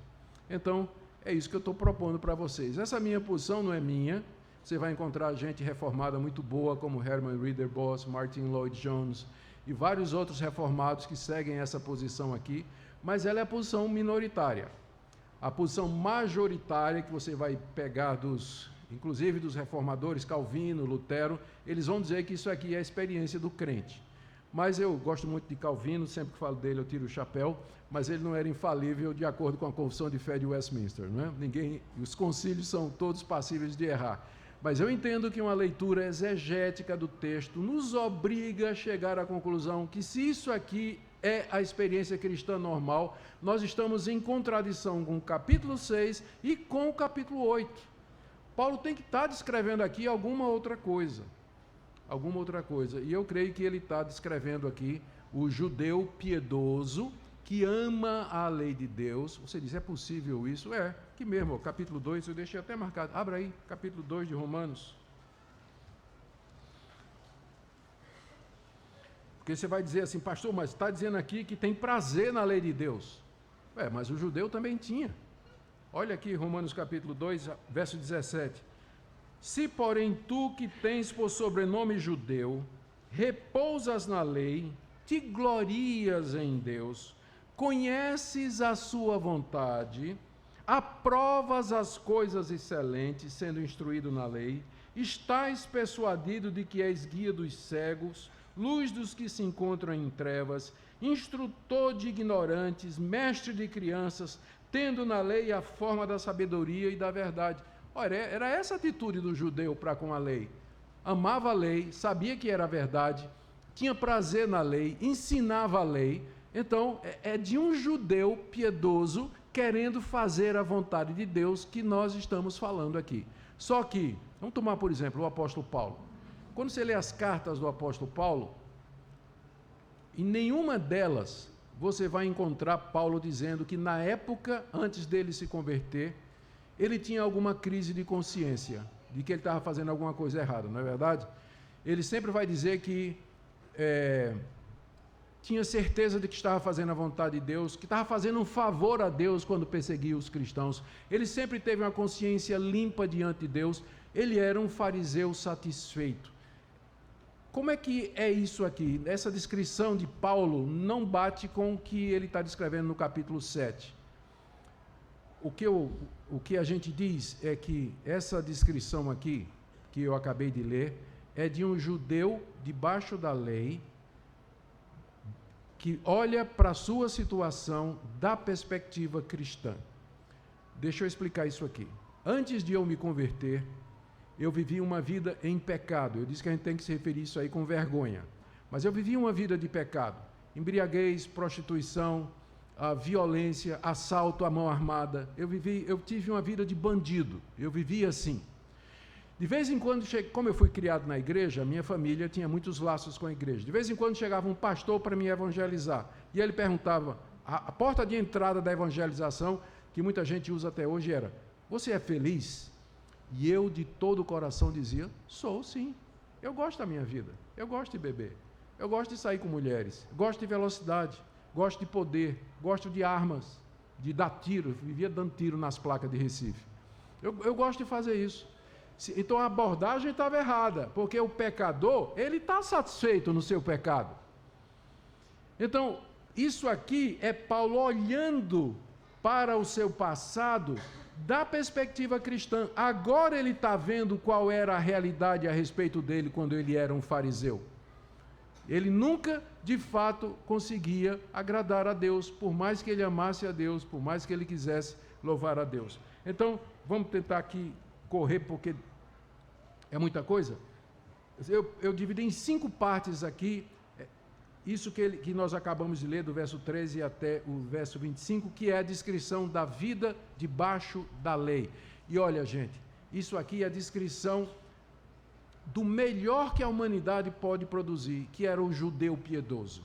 Então, é isso que eu estou propondo para vocês. Essa minha posição não é minha. Você vai encontrar gente reformada muito boa, como Herman Ridderboss, Martin Lloyd Jones e vários outros reformados que seguem essa posição aqui, mas ela é a posição minoritária. A posição majoritária que você vai pegar inclusive dos reformadores, Calvino, Lutero, eles vão dizer que isso aqui é a experiência do crente. Mas eu gosto muito de Calvino, sempre que falo dele eu tiro o chapéu, mas ele não era infalível de acordo com a Confissão de Fé de Westminster, não é? Os concílios são todos passíveis de errar. Mas eu entendo que uma leitura exegética do texto nos obriga a chegar à conclusão que se isso aqui é a experiência cristã normal, nós estamos em contradição com o capítulo 6 e com o capítulo 8. Paulo tem que estar descrevendo aqui alguma outra coisa. E eu creio que ele está descrevendo aqui o judeu piedoso que ama a lei de Deus. Você diz, é possível isso? É, aqui mesmo, capítulo 2, eu deixei até marcado. Abra aí, capítulo 2 de Romanos. Porque você vai dizer assim, pastor, mas está dizendo aqui que tem prazer na lei de Deus. Mas o judeu também tinha. Olha aqui, Romanos capítulo 2, verso 17. Se, porém, tu que tens por sobrenome judeu, repousas na lei, te glorias em Deus, conheces a sua vontade, aprovas as coisas excelentes, sendo instruído na lei, estás persuadido de que és guia dos cegos, luz dos que se encontram em trevas, instrutor de ignorantes, mestre de crianças, tendo na lei a forma da sabedoria e da verdade. Olha, era essa a atitude do judeu para com a lei. Amava a lei, sabia que era verdade, tinha prazer na lei, ensinava a lei. Então, é de um judeu piedoso querendo fazer a vontade de Deus que nós estamos falando aqui. Só que, vamos tomar por exemplo o apóstolo Paulo. Quando você lê as cartas do apóstolo Paulo, em nenhuma delas você vai encontrar Paulo dizendo que na época, antes dele se converter, ele tinha alguma crise de consciência, de que ele estava fazendo alguma coisa errada, não é verdade? Ele sempre vai dizer que tinha certeza de que estava fazendo a vontade de Deus, que estava fazendo um favor a Deus quando perseguia os cristãos. Ele sempre teve uma consciência limpa diante de Deus. Ele era um fariseu satisfeito. Como é que é isso aqui? Essa descrição de Paulo não bate com o que ele está descrevendo no capítulo 7. O que a gente diz é que essa descrição aqui, que eu acabei de ler, é de um judeu debaixo da lei, que olha para a sua situação da perspectiva cristã. Deixa eu explicar isso aqui. Antes de eu me converter, eu vivi uma vida em pecado. Eu disse que a gente tem que se referir isso aí com vergonha. Mas eu vivi uma vida de pecado. Embriaguez, prostituição, violência, assalto à mão armada. Eu tive uma vida de bandido. Eu vivia assim. De vez em quando, como eu fui criado na igreja, minha família tinha muitos laços com a igreja. De vez em quando chegava um pastor para me evangelizar. E ele perguntava, a porta de entrada da evangelização, que muita gente usa até hoje, era, você é feliz? E eu, de todo o coração, dizia, sou sim. Eu gosto da minha vida. Eu gosto de beber. Eu gosto de sair com mulheres. Gosto de velocidade. Gosto de poder. Gosto de armas. De dar tiro. Eu vivia dando tiro nas placas de Recife. Eu gosto de fazer isso. Então a abordagem estava errada, porque o pecador, ele está satisfeito no seu pecado. Então, isso aqui é Paulo olhando para o seu passado da perspectiva cristã. Agora ele está vendo qual era a realidade a respeito dele quando ele era um fariseu. Ele nunca, de fato, conseguia agradar a Deus, por mais que ele amasse a Deus, por mais que ele quisesse louvar a Deus. Então, vamos tentar aqui correr, porque é muita coisa. Eu dividi em 5 partes aqui, isso que nós acabamos de ler, do verso 13 até o verso 25, que é a descrição da vida debaixo da lei. E olha, gente, isso aqui é a descrição do melhor que a humanidade pode produzir, que era o judeu piedoso.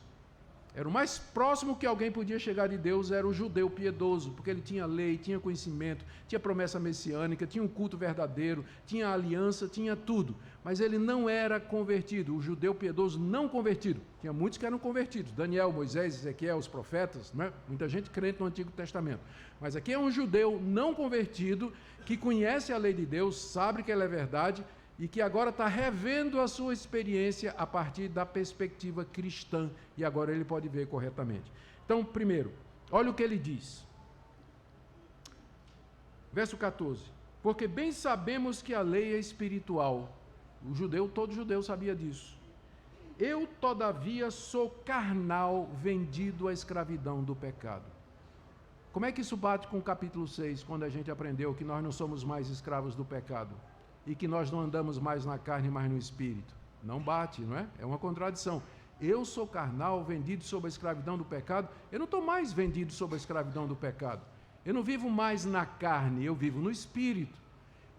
Era o mais próximo que alguém podia chegar de Deus, era o judeu piedoso, porque ele tinha lei, tinha conhecimento, tinha promessa messiânica, tinha um culto verdadeiro, tinha aliança, tinha tudo. Mas ele não era convertido, o judeu piedoso não convertido. Tinha muitos que eram convertidos, Daniel, Moisés, Ezequiel, os profetas, né? Muita gente crente no Antigo Testamento. Mas aqui é um judeu não convertido, que conhece a lei de Deus, sabe que ela é verdade, e que agora está revendo a sua experiência a partir da perspectiva cristã, e agora ele pode ver corretamente. Então, primeiro, olha o que ele diz. Verso 14. Porque bem sabemos que a lei é espiritual. Todo judeu sabia disso. Eu, todavia, sou carnal, vendido à escravidão do pecado. Como é que isso bate com o capítulo 6, quando a gente aprendeu que nós não somos mais escravos do pecado? E que nós não andamos mais na carne, mas no espírito. Não bate, não é? É uma contradição. Eu sou carnal, vendido sob a escravidão do pecado. Eu não estou mais vendido sob a escravidão do pecado. Eu não vivo mais na carne, eu vivo no espírito.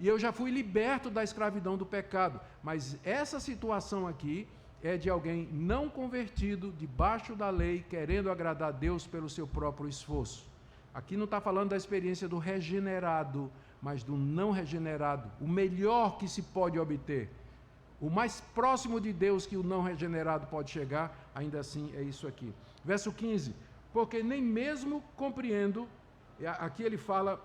E eu já fui liberto da escravidão do pecado. Mas essa situação aqui é de alguém não convertido, debaixo da lei, querendo agradar a Deus pelo seu próprio esforço. Aqui não está falando da experiência do regenerado, mas do não regenerado, o melhor que se pode obter. O mais próximo de Deus que o não regenerado pode chegar, ainda assim é isso aqui. Verso 15, porque nem mesmo compreendo, aqui ele fala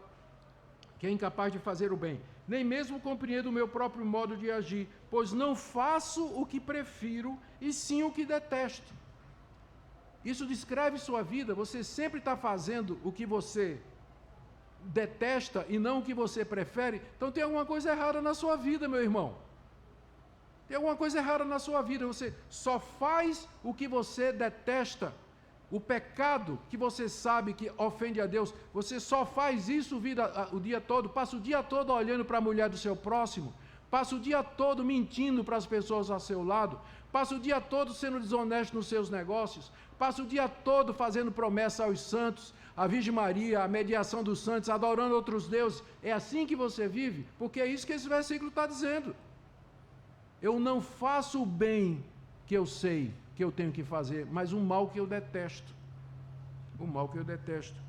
que é incapaz de fazer o bem, nem mesmo compreendo o meu próprio modo de agir, pois não faço o que prefiro, e sim o que detesto. Isso descreve sua vida, você sempre está fazendo o que você detesta e não o que você prefere, então tem alguma coisa errada na sua vida, meu irmão. Tem alguma coisa errada na sua vida, você só faz o que você detesta, o pecado que você sabe que ofende a Deus, você só faz isso o dia todo, passa o dia todo olhando para a mulher do seu próximo, passa o dia todo mentindo para as pessoas ao seu lado, passa o dia todo sendo desonesto nos seus negócios, passa o dia todo fazendo promessa aos santos, à Virgem Maria, a mediação dos santos, adorando outros deuses. É assim que você vive? Porque é isso que esse versículo está dizendo. Eu não faço o bem que eu sei que eu tenho que fazer, mas o mal que eu detesto. O mal que eu detesto.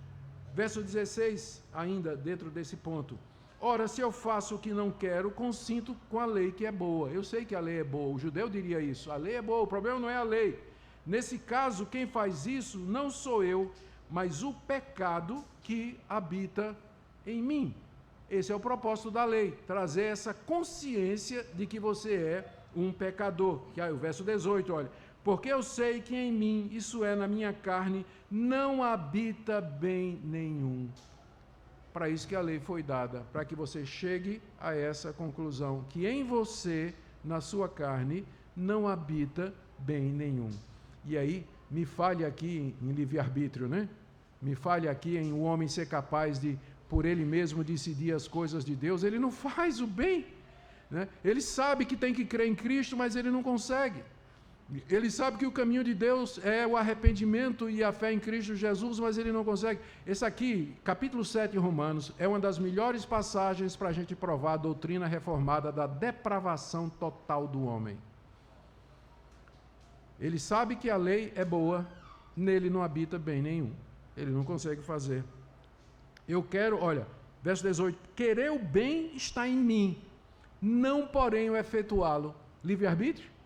Verso 16, ainda dentro desse ponto. Ora, se eu faço o que não quero, consinto com a lei que é boa. Eu sei que a lei é boa, o judeu diria isso. A lei é boa, o problema não é a lei. Nesse caso, quem faz isso não sou eu, mas o pecado que habita em mim. Esse é o propósito da lei, trazer essa consciência de que você é um pecador. Que aí o verso 18, olha. Porque eu sei que em mim, isso é, na minha carne, não habita bem nenhum. Para isso que a lei foi dada, para que você chegue a essa conclusão, que em você, na sua carne, não habita bem nenhum. E aí, me fale aqui em livre-arbítrio, né? Me fale aqui em o homem ser capaz de, por ele mesmo, decidir as coisas de Deus. Ele não faz o bem, né? Ele sabe que tem que crer em Cristo, mas ele não consegue. Ele sabe que o caminho de Deus é o arrependimento e a fé em Cristo Jesus, mas ele não consegue. Esse aqui, capítulo 7 de Romanos, é uma das melhores passagens para a gente provar a doutrina reformada da depravação total do homem. Ele sabe que a lei é boa, nele não habita bem nenhum. Ele não consegue fazer. Eu quero, olha, verso 18, querer o bem está em mim, não porém o efetuá-lo. Livre-arbítrio?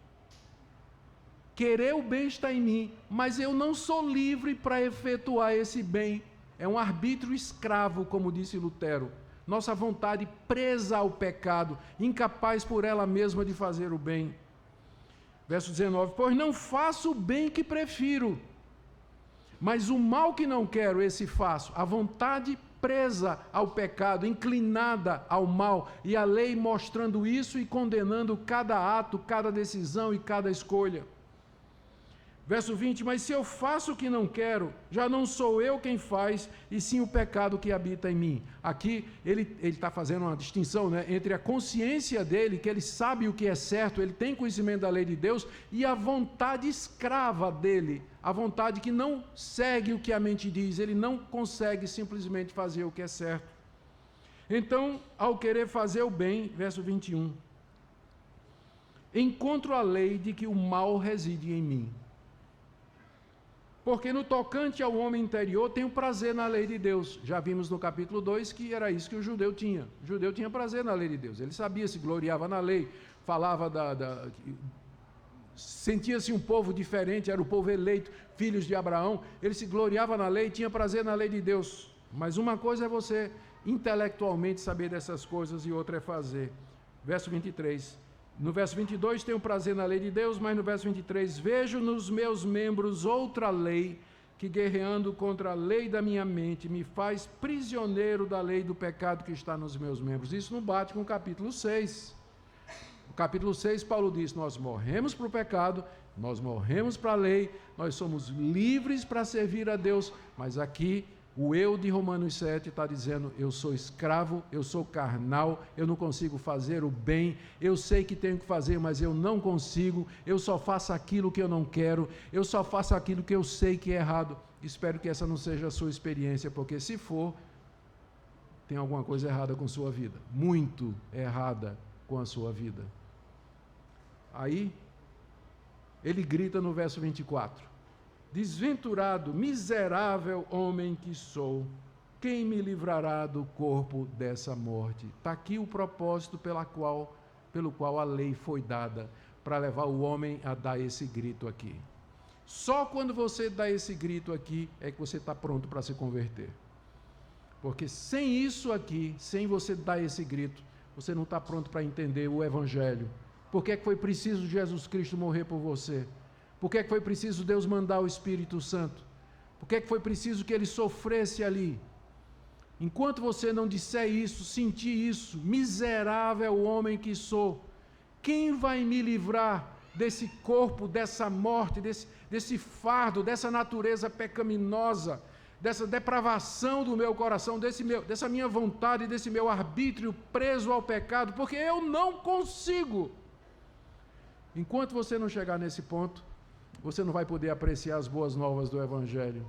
Querer o bem está em mim, mas eu não sou livre para efetuar esse bem. É um arbítrio escravo, como disse Lutero. Nossa vontade presa ao pecado, incapaz por ela mesma de fazer o bem. Verso 19, pois não faço o bem que prefiro, mas o mal que não quero, esse faço. A vontade presa ao pecado, inclinada ao mal, e a lei mostrando isso e condenando cada ato, cada decisão e cada escolha. Verso 20, mas se eu faço o que não quero, já não sou eu quem faz, e sim o pecado que habita em mim. Aqui ele está fazendo uma distinção, né, entre a consciência dele, que ele sabe o que é certo, ele tem conhecimento da lei de Deus, e a vontade escrava dele, a vontade que não segue o que a mente diz, ele não consegue simplesmente fazer o que é certo. Então, ao querer fazer o bem, verso 21, encontro a lei de que o mal reside em mim. Porque no tocante ao homem interior tem o prazer na lei de Deus. Já vimos no capítulo 2 que era isso que o judeu tinha. O judeu tinha prazer na lei de Deus. Ele sabia, se gloriava na lei, falava sentia-se um povo diferente, era o povo eleito, filhos de Abraão. Ele se gloriava na lei, tinha prazer na lei de Deus. Mas uma coisa é você intelectualmente saber dessas coisas e outra é fazer. Verso 23. No verso 22 tenho prazer na lei de Deus, mas no verso 23, vejo nos meus membros outra lei, que guerreando contra a lei da minha mente, me faz prisioneiro da lei do pecado que está nos meus membros. Isso não bate com o capítulo 6. No capítulo 6, Paulo diz, nós morremos para o pecado, nós morremos para a lei, nós somos livres para servir a Deus, mas aqui o eu de Romanos 7 está dizendo, eu sou escravo, eu sou carnal, eu não consigo fazer o bem, eu sei que tenho que fazer, mas eu não consigo, eu só faço aquilo que eu não quero, eu só faço aquilo que eu sei que é errado. Espero que essa não seja a sua experiência, porque se for, tem alguma coisa errada com a sua vida, muito errada com a sua vida. Aí, ele grita no verso 24: desventurado, miserável homem que sou, quem me livrará do corpo dessa morte? Está aqui o propósito pelo qual a lei foi dada, para levar o homem a dar esse grito aqui. Só quando você dá esse grito aqui, é que você está pronto para se converter. Porque sem isso aqui, sem você dar esse grito, você não está pronto para entender o Evangelho. Por que foi preciso Jesus Cristo morrer por você? Por que foi preciso Deus mandar o Espírito Santo? Por que foi preciso que ele sofresse ali? Enquanto você não disser isso, sentir isso, miserável homem que sou, quem vai me livrar desse corpo, dessa morte, desse fardo, dessa natureza pecaminosa, dessa depravação do meu coração, dessa minha vontade, desse meu arbítrio preso ao pecado, porque eu não consigo. Enquanto você não chegar nesse ponto, você não vai poder apreciar as boas novas do Evangelho,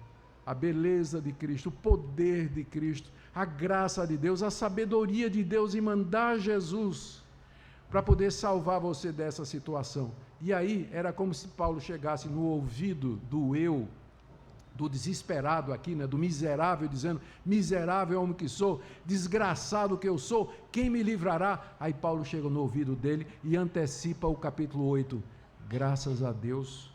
a beleza de Cristo, o poder de Cristo, a graça de Deus, a sabedoria de Deus em mandar Jesus para poder salvar você dessa situação. E aí era como se Paulo chegasse no ouvido do eu, do desesperado aqui, né, do miserável, dizendo: miserável homem que sou, desgraçado que eu sou, quem me livrará? Aí Paulo chega no ouvido dele e antecipa o capítulo 8. Graças a Deus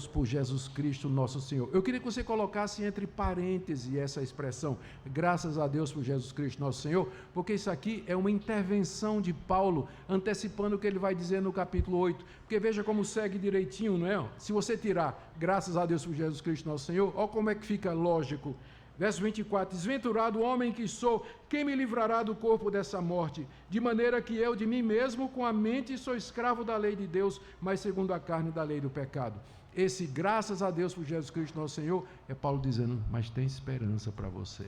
por Jesus Cristo nosso Senhor. Eu queria que você colocasse entre parênteses essa expressão, graças a Deus por Jesus Cristo nosso Senhor, porque isso aqui é uma intervenção de Paulo, antecipando o que ele vai dizer no capítulo 8, porque veja como segue direitinho, não é? Se você tirar graças a Deus por Jesus Cristo nosso Senhor, olha como é que fica lógico. Verso 24, desventurado homem que sou, quem me livrará do corpo dessa morte? De maneira que eu de mim mesmo com a mente sou escravo da lei de Deus, mas segundo a carne da lei do pecado. Esse graças a Deus por Jesus Cristo nosso Senhor, é Paulo dizendo, mas tem esperança para você.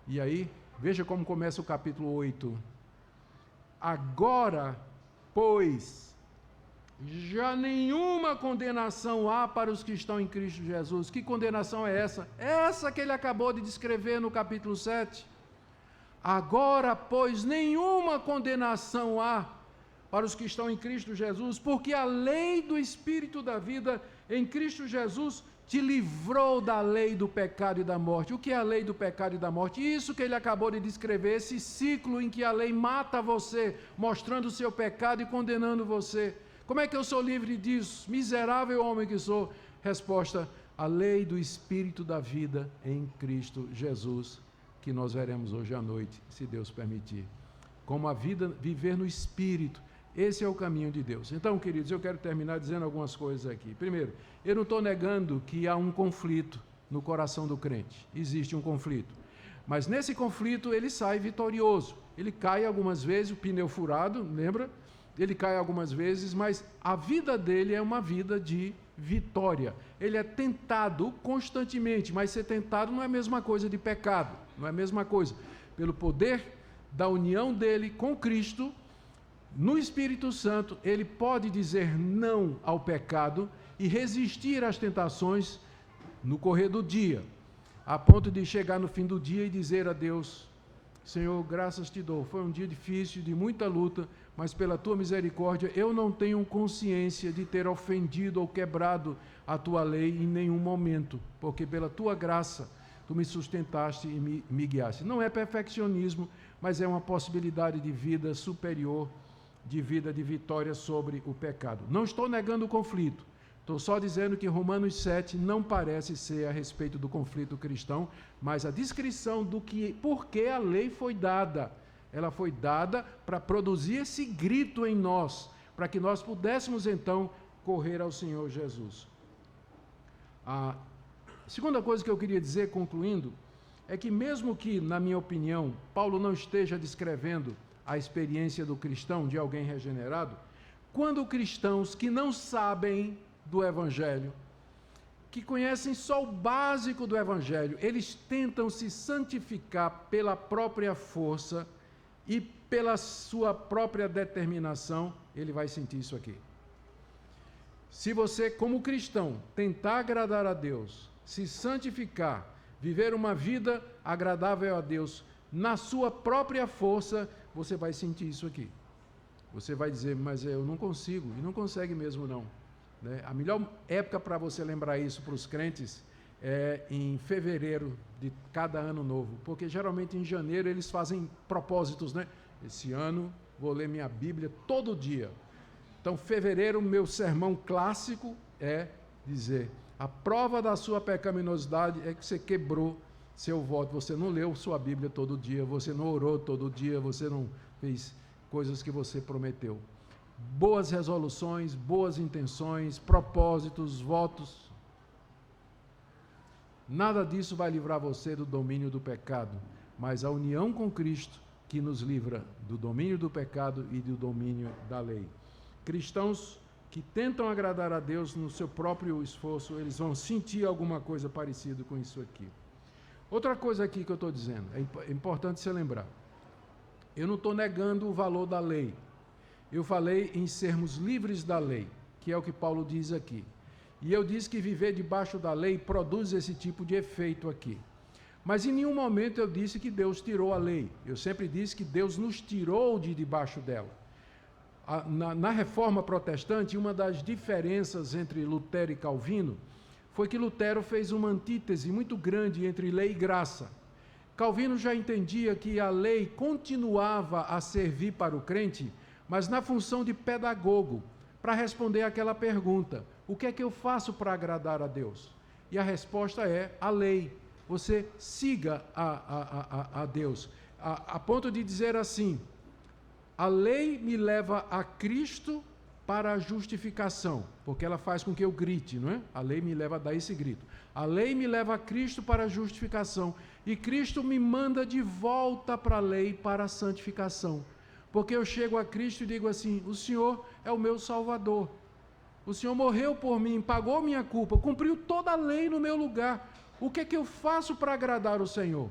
E aí, veja como começa o capítulo 8. Agora, pois, já nenhuma condenação há para os que estão em Cristo Jesus. Que condenação é essa? Essa que ele acabou de descrever no capítulo 7. Agora, pois, nenhuma condenação há para os que estão em Cristo Jesus, porque a lei do Espírito da vida em Cristo Jesus te livrou da lei do pecado e da morte. O que é a lei do pecado e da morte? Isso que ele acabou de descrever, esse ciclo em que a lei mata você, mostrando o seu pecado e condenando você. Como é que eu sou livre disso? Miserável homem que sou. Resposta: a lei do Espírito da vida em Cristo Jesus, que nós veremos hoje à noite, se Deus permitir. Como a vida, viver no Espírito, esse é o caminho de Deus. Então, queridos, eu quero terminar dizendo algumas coisas aqui. Primeiro, eu não estou negando que há um conflito no coração do crente. Existe um conflito. Mas nesse conflito ele sai vitorioso. Ele cai algumas vezes, o pneu furado, lembra? Ele cai algumas vezes, mas a vida dele é uma vida de vitória. Ele é tentado constantemente, mas ser tentado não é a mesma coisa de pecado, não é a mesma coisa. Pelo poder da união dele com Cristo, no Espírito Santo, ele pode dizer não ao pecado e resistir às tentações no correr do dia, a ponto de chegar no fim do dia e dizer a Deus: Senhor, graças te dou, foi um dia difícil, de muita luta, mas pela tua misericórdia eu não tenho consciência de ter ofendido ou quebrado a tua lei em nenhum momento, porque pela tua graça tu me sustentaste e me guiaste. Não é perfeccionismo, mas é uma possibilidade de vida superior, de vida de vitória sobre o pecado. Não estou negando o conflito, estou só dizendo que Romanos 7 não parece ser a respeito do conflito cristão, mas a descrição do que, por que a lei foi dada. Ela foi dada para produzir esse grito em nós, para que nós pudéssemos então correr ao Senhor Jesus. A segunda coisa que eu queria dizer, concluindo, é que mesmo que, na minha opinião, Paulo não esteja descrevendo a experiência do cristão, de alguém regenerado, quando cristãos que não sabem do Evangelho, que conhecem só o básico do Evangelho, eles tentam se santificar pela própria força e pela sua própria determinação, ele vai sentir isso aqui. Se você, como cristão, tentar agradar a Deus, se santificar, viver uma vida agradável a Deus, na sua própria força, você vai sentir isso aqui. Você vai dizer, mas eu não consigo, e não consegue mesmo não. Né? A melhor época para você lembrar isso para os crentes é em fevereiro de cada ano novo, porque geralmente em janeiro eles fazem propósitos, né? Esse ano vou ler minha Bíblia todo dia. Então, fevereiro, meu sermão clássico é dizer, a prova da sua pecaminosidade é que você quebrou seu voto, você não leu sua Bíblia todo dia, você não orou todo dia, você não fez coisas que você prometeu. Boas resoluções, boas intenções, propósitos, votos, nada disso vai livrar você do domínio do pecado, mas a união com Cristo que nos livra do domínio do pecado e do domínio da lei. Cristãos que tentam agradar a Deus no seu próprio esforço, eles vão sentir alguma coisa parecida com isso aqui. Outra coisa aqui que eu estou dizendo, é importante você lembrar. Eu não estou negando o valor da lei. Eu falei em sermos livres da lei, que é o que Paulo diz aqui. E eu disse que viver debaixo da lei produz esse tipo de efeito aqui. Mas em nenhum momento eu disse que Deus tirou a lei. Eu sempre disse que Deus nos tirou de debaixo dela. Na Reforma Protestante, uma das diferenças entre Lutero e Calvino foi que Lutero fez uma antítese muito grande entre lei e graça. Calvino já entendia que a lei continuava a servir para o crente, mas na função de pedagogo, para responder àquela pergunta: o que é que eu faço para agradar a Deus? E a resposta é a lei. Você siga a Deus. A ponto de dizer assim, a lei me leva a Cristo para a justificação, porque ela faz com que eu grite, não é? A lei me leva a dar esse grito. A lei me leva a Cristo para a justificação, e Cristo me manda de volta para a lei, para a santificação. Porque eu chego a Cristo e digo assim, o Senhor é o meu Salvador. O Senhor morreu por mim, pagou minha culpa, cumpriu toda a lei no meu lugar. O que é que eu faço para agradar o Senhor?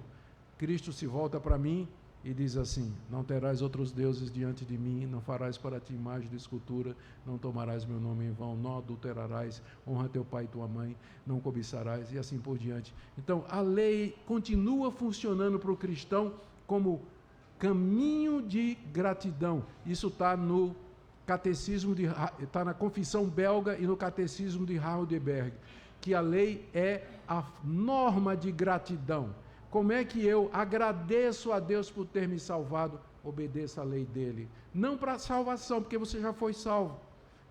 Cristo se volta para mim e diz assim, não terás outros deuses diante de mim, não farás para ti imagem de escultura, não tomarás meu nome em vão, não adulterarás, honra teu pai e tua mãe, não cobiçarás, e assim por diante. Então, a lei continua funcionando para o cristão como caminho de gratidão. Isso está no catecismo, está na Confissão Belga e no catecismo de Heidelberg, que a lei é a norma de gratidão. Como é que eu agradeço a Deus por ter me salvado? Obedeça a lei dele. Não para a salvação, porque você já foi salvo,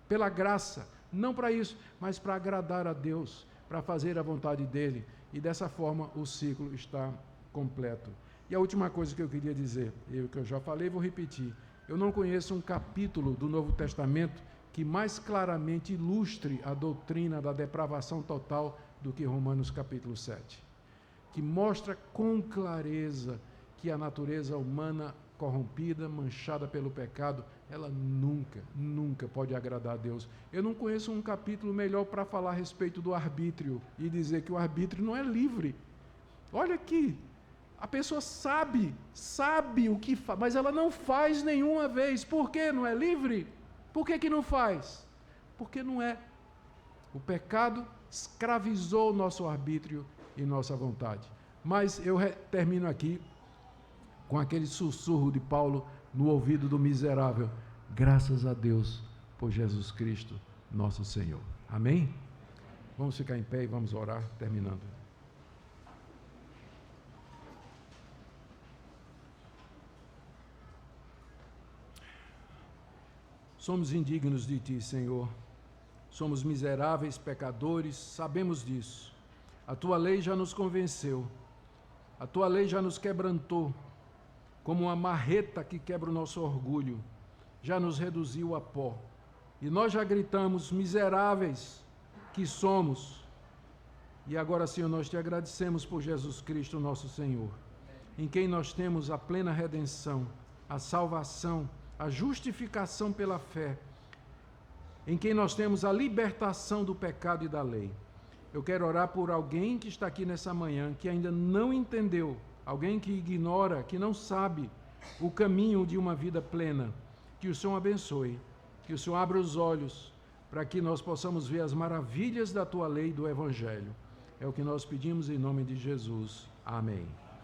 pela graça. Não para isso, mas para agradar a Deus, para fazer a vontade dele. E dessa forma o ciclo está completo. E a última coisa que eu queria dizer, que eu já falei, vou repetir. Eu não conheço um capítulo do Novo Testamento que mais claramente ilustre a doutrina da depravação total do que Romanos capítulo 7. Que mostra com clareza que a natureza humana corrompida, manchada pelo pecado, ela nunca pode agradar a Deus. Eu não conheço um capítulo melhor para falar a respeito do arbítrio e dizer que o arbítrio não é livre. Olha aqui, a pessoa sabe o que faz, mas ela não faz nenhuma vez. Por que não é livre? Por que não faz? Porque não é. O pecado escravizou o nosso arbítrio e nossa vontade. Mas eu termino aqui com aquele sussurro de Paulo no ouvido do miserável. Graças a Deus por Jesus Cristo, nosso Senhor. Amém? Vamos ficar em pé e vamos orar, terminando. Somos indignos de Ti, Senhor. Somos miseráveis pecadores, sabemos disso. A Tua lei já nos convenceu. A Tua lei já nos quebrantou, como uma marreta que quebra o nosso orgulho. Já nos reduziu a pó. E nós já gritamos, miseráveis que somos. E agora, Senhor, nós Te agradecemos por Jesus Cristo, nosso Senhor, em quem nós temos a plena redenção, a salvação, a justificação pela fé, em quem nós temos a libertação do pecado e da lei. Eu quero orar por alguém que está aqui nessa manhã, que ainda não entendeu, alguém que ignora, que não sabe o caminho de uma vida plena. Que o Senhor abençoe, que o Senhor abra os olhos, para que nós possamos ver as maravilhas da Tua lei e do Evangelho. É o que nós pedimos em nome de Jesus. Amém.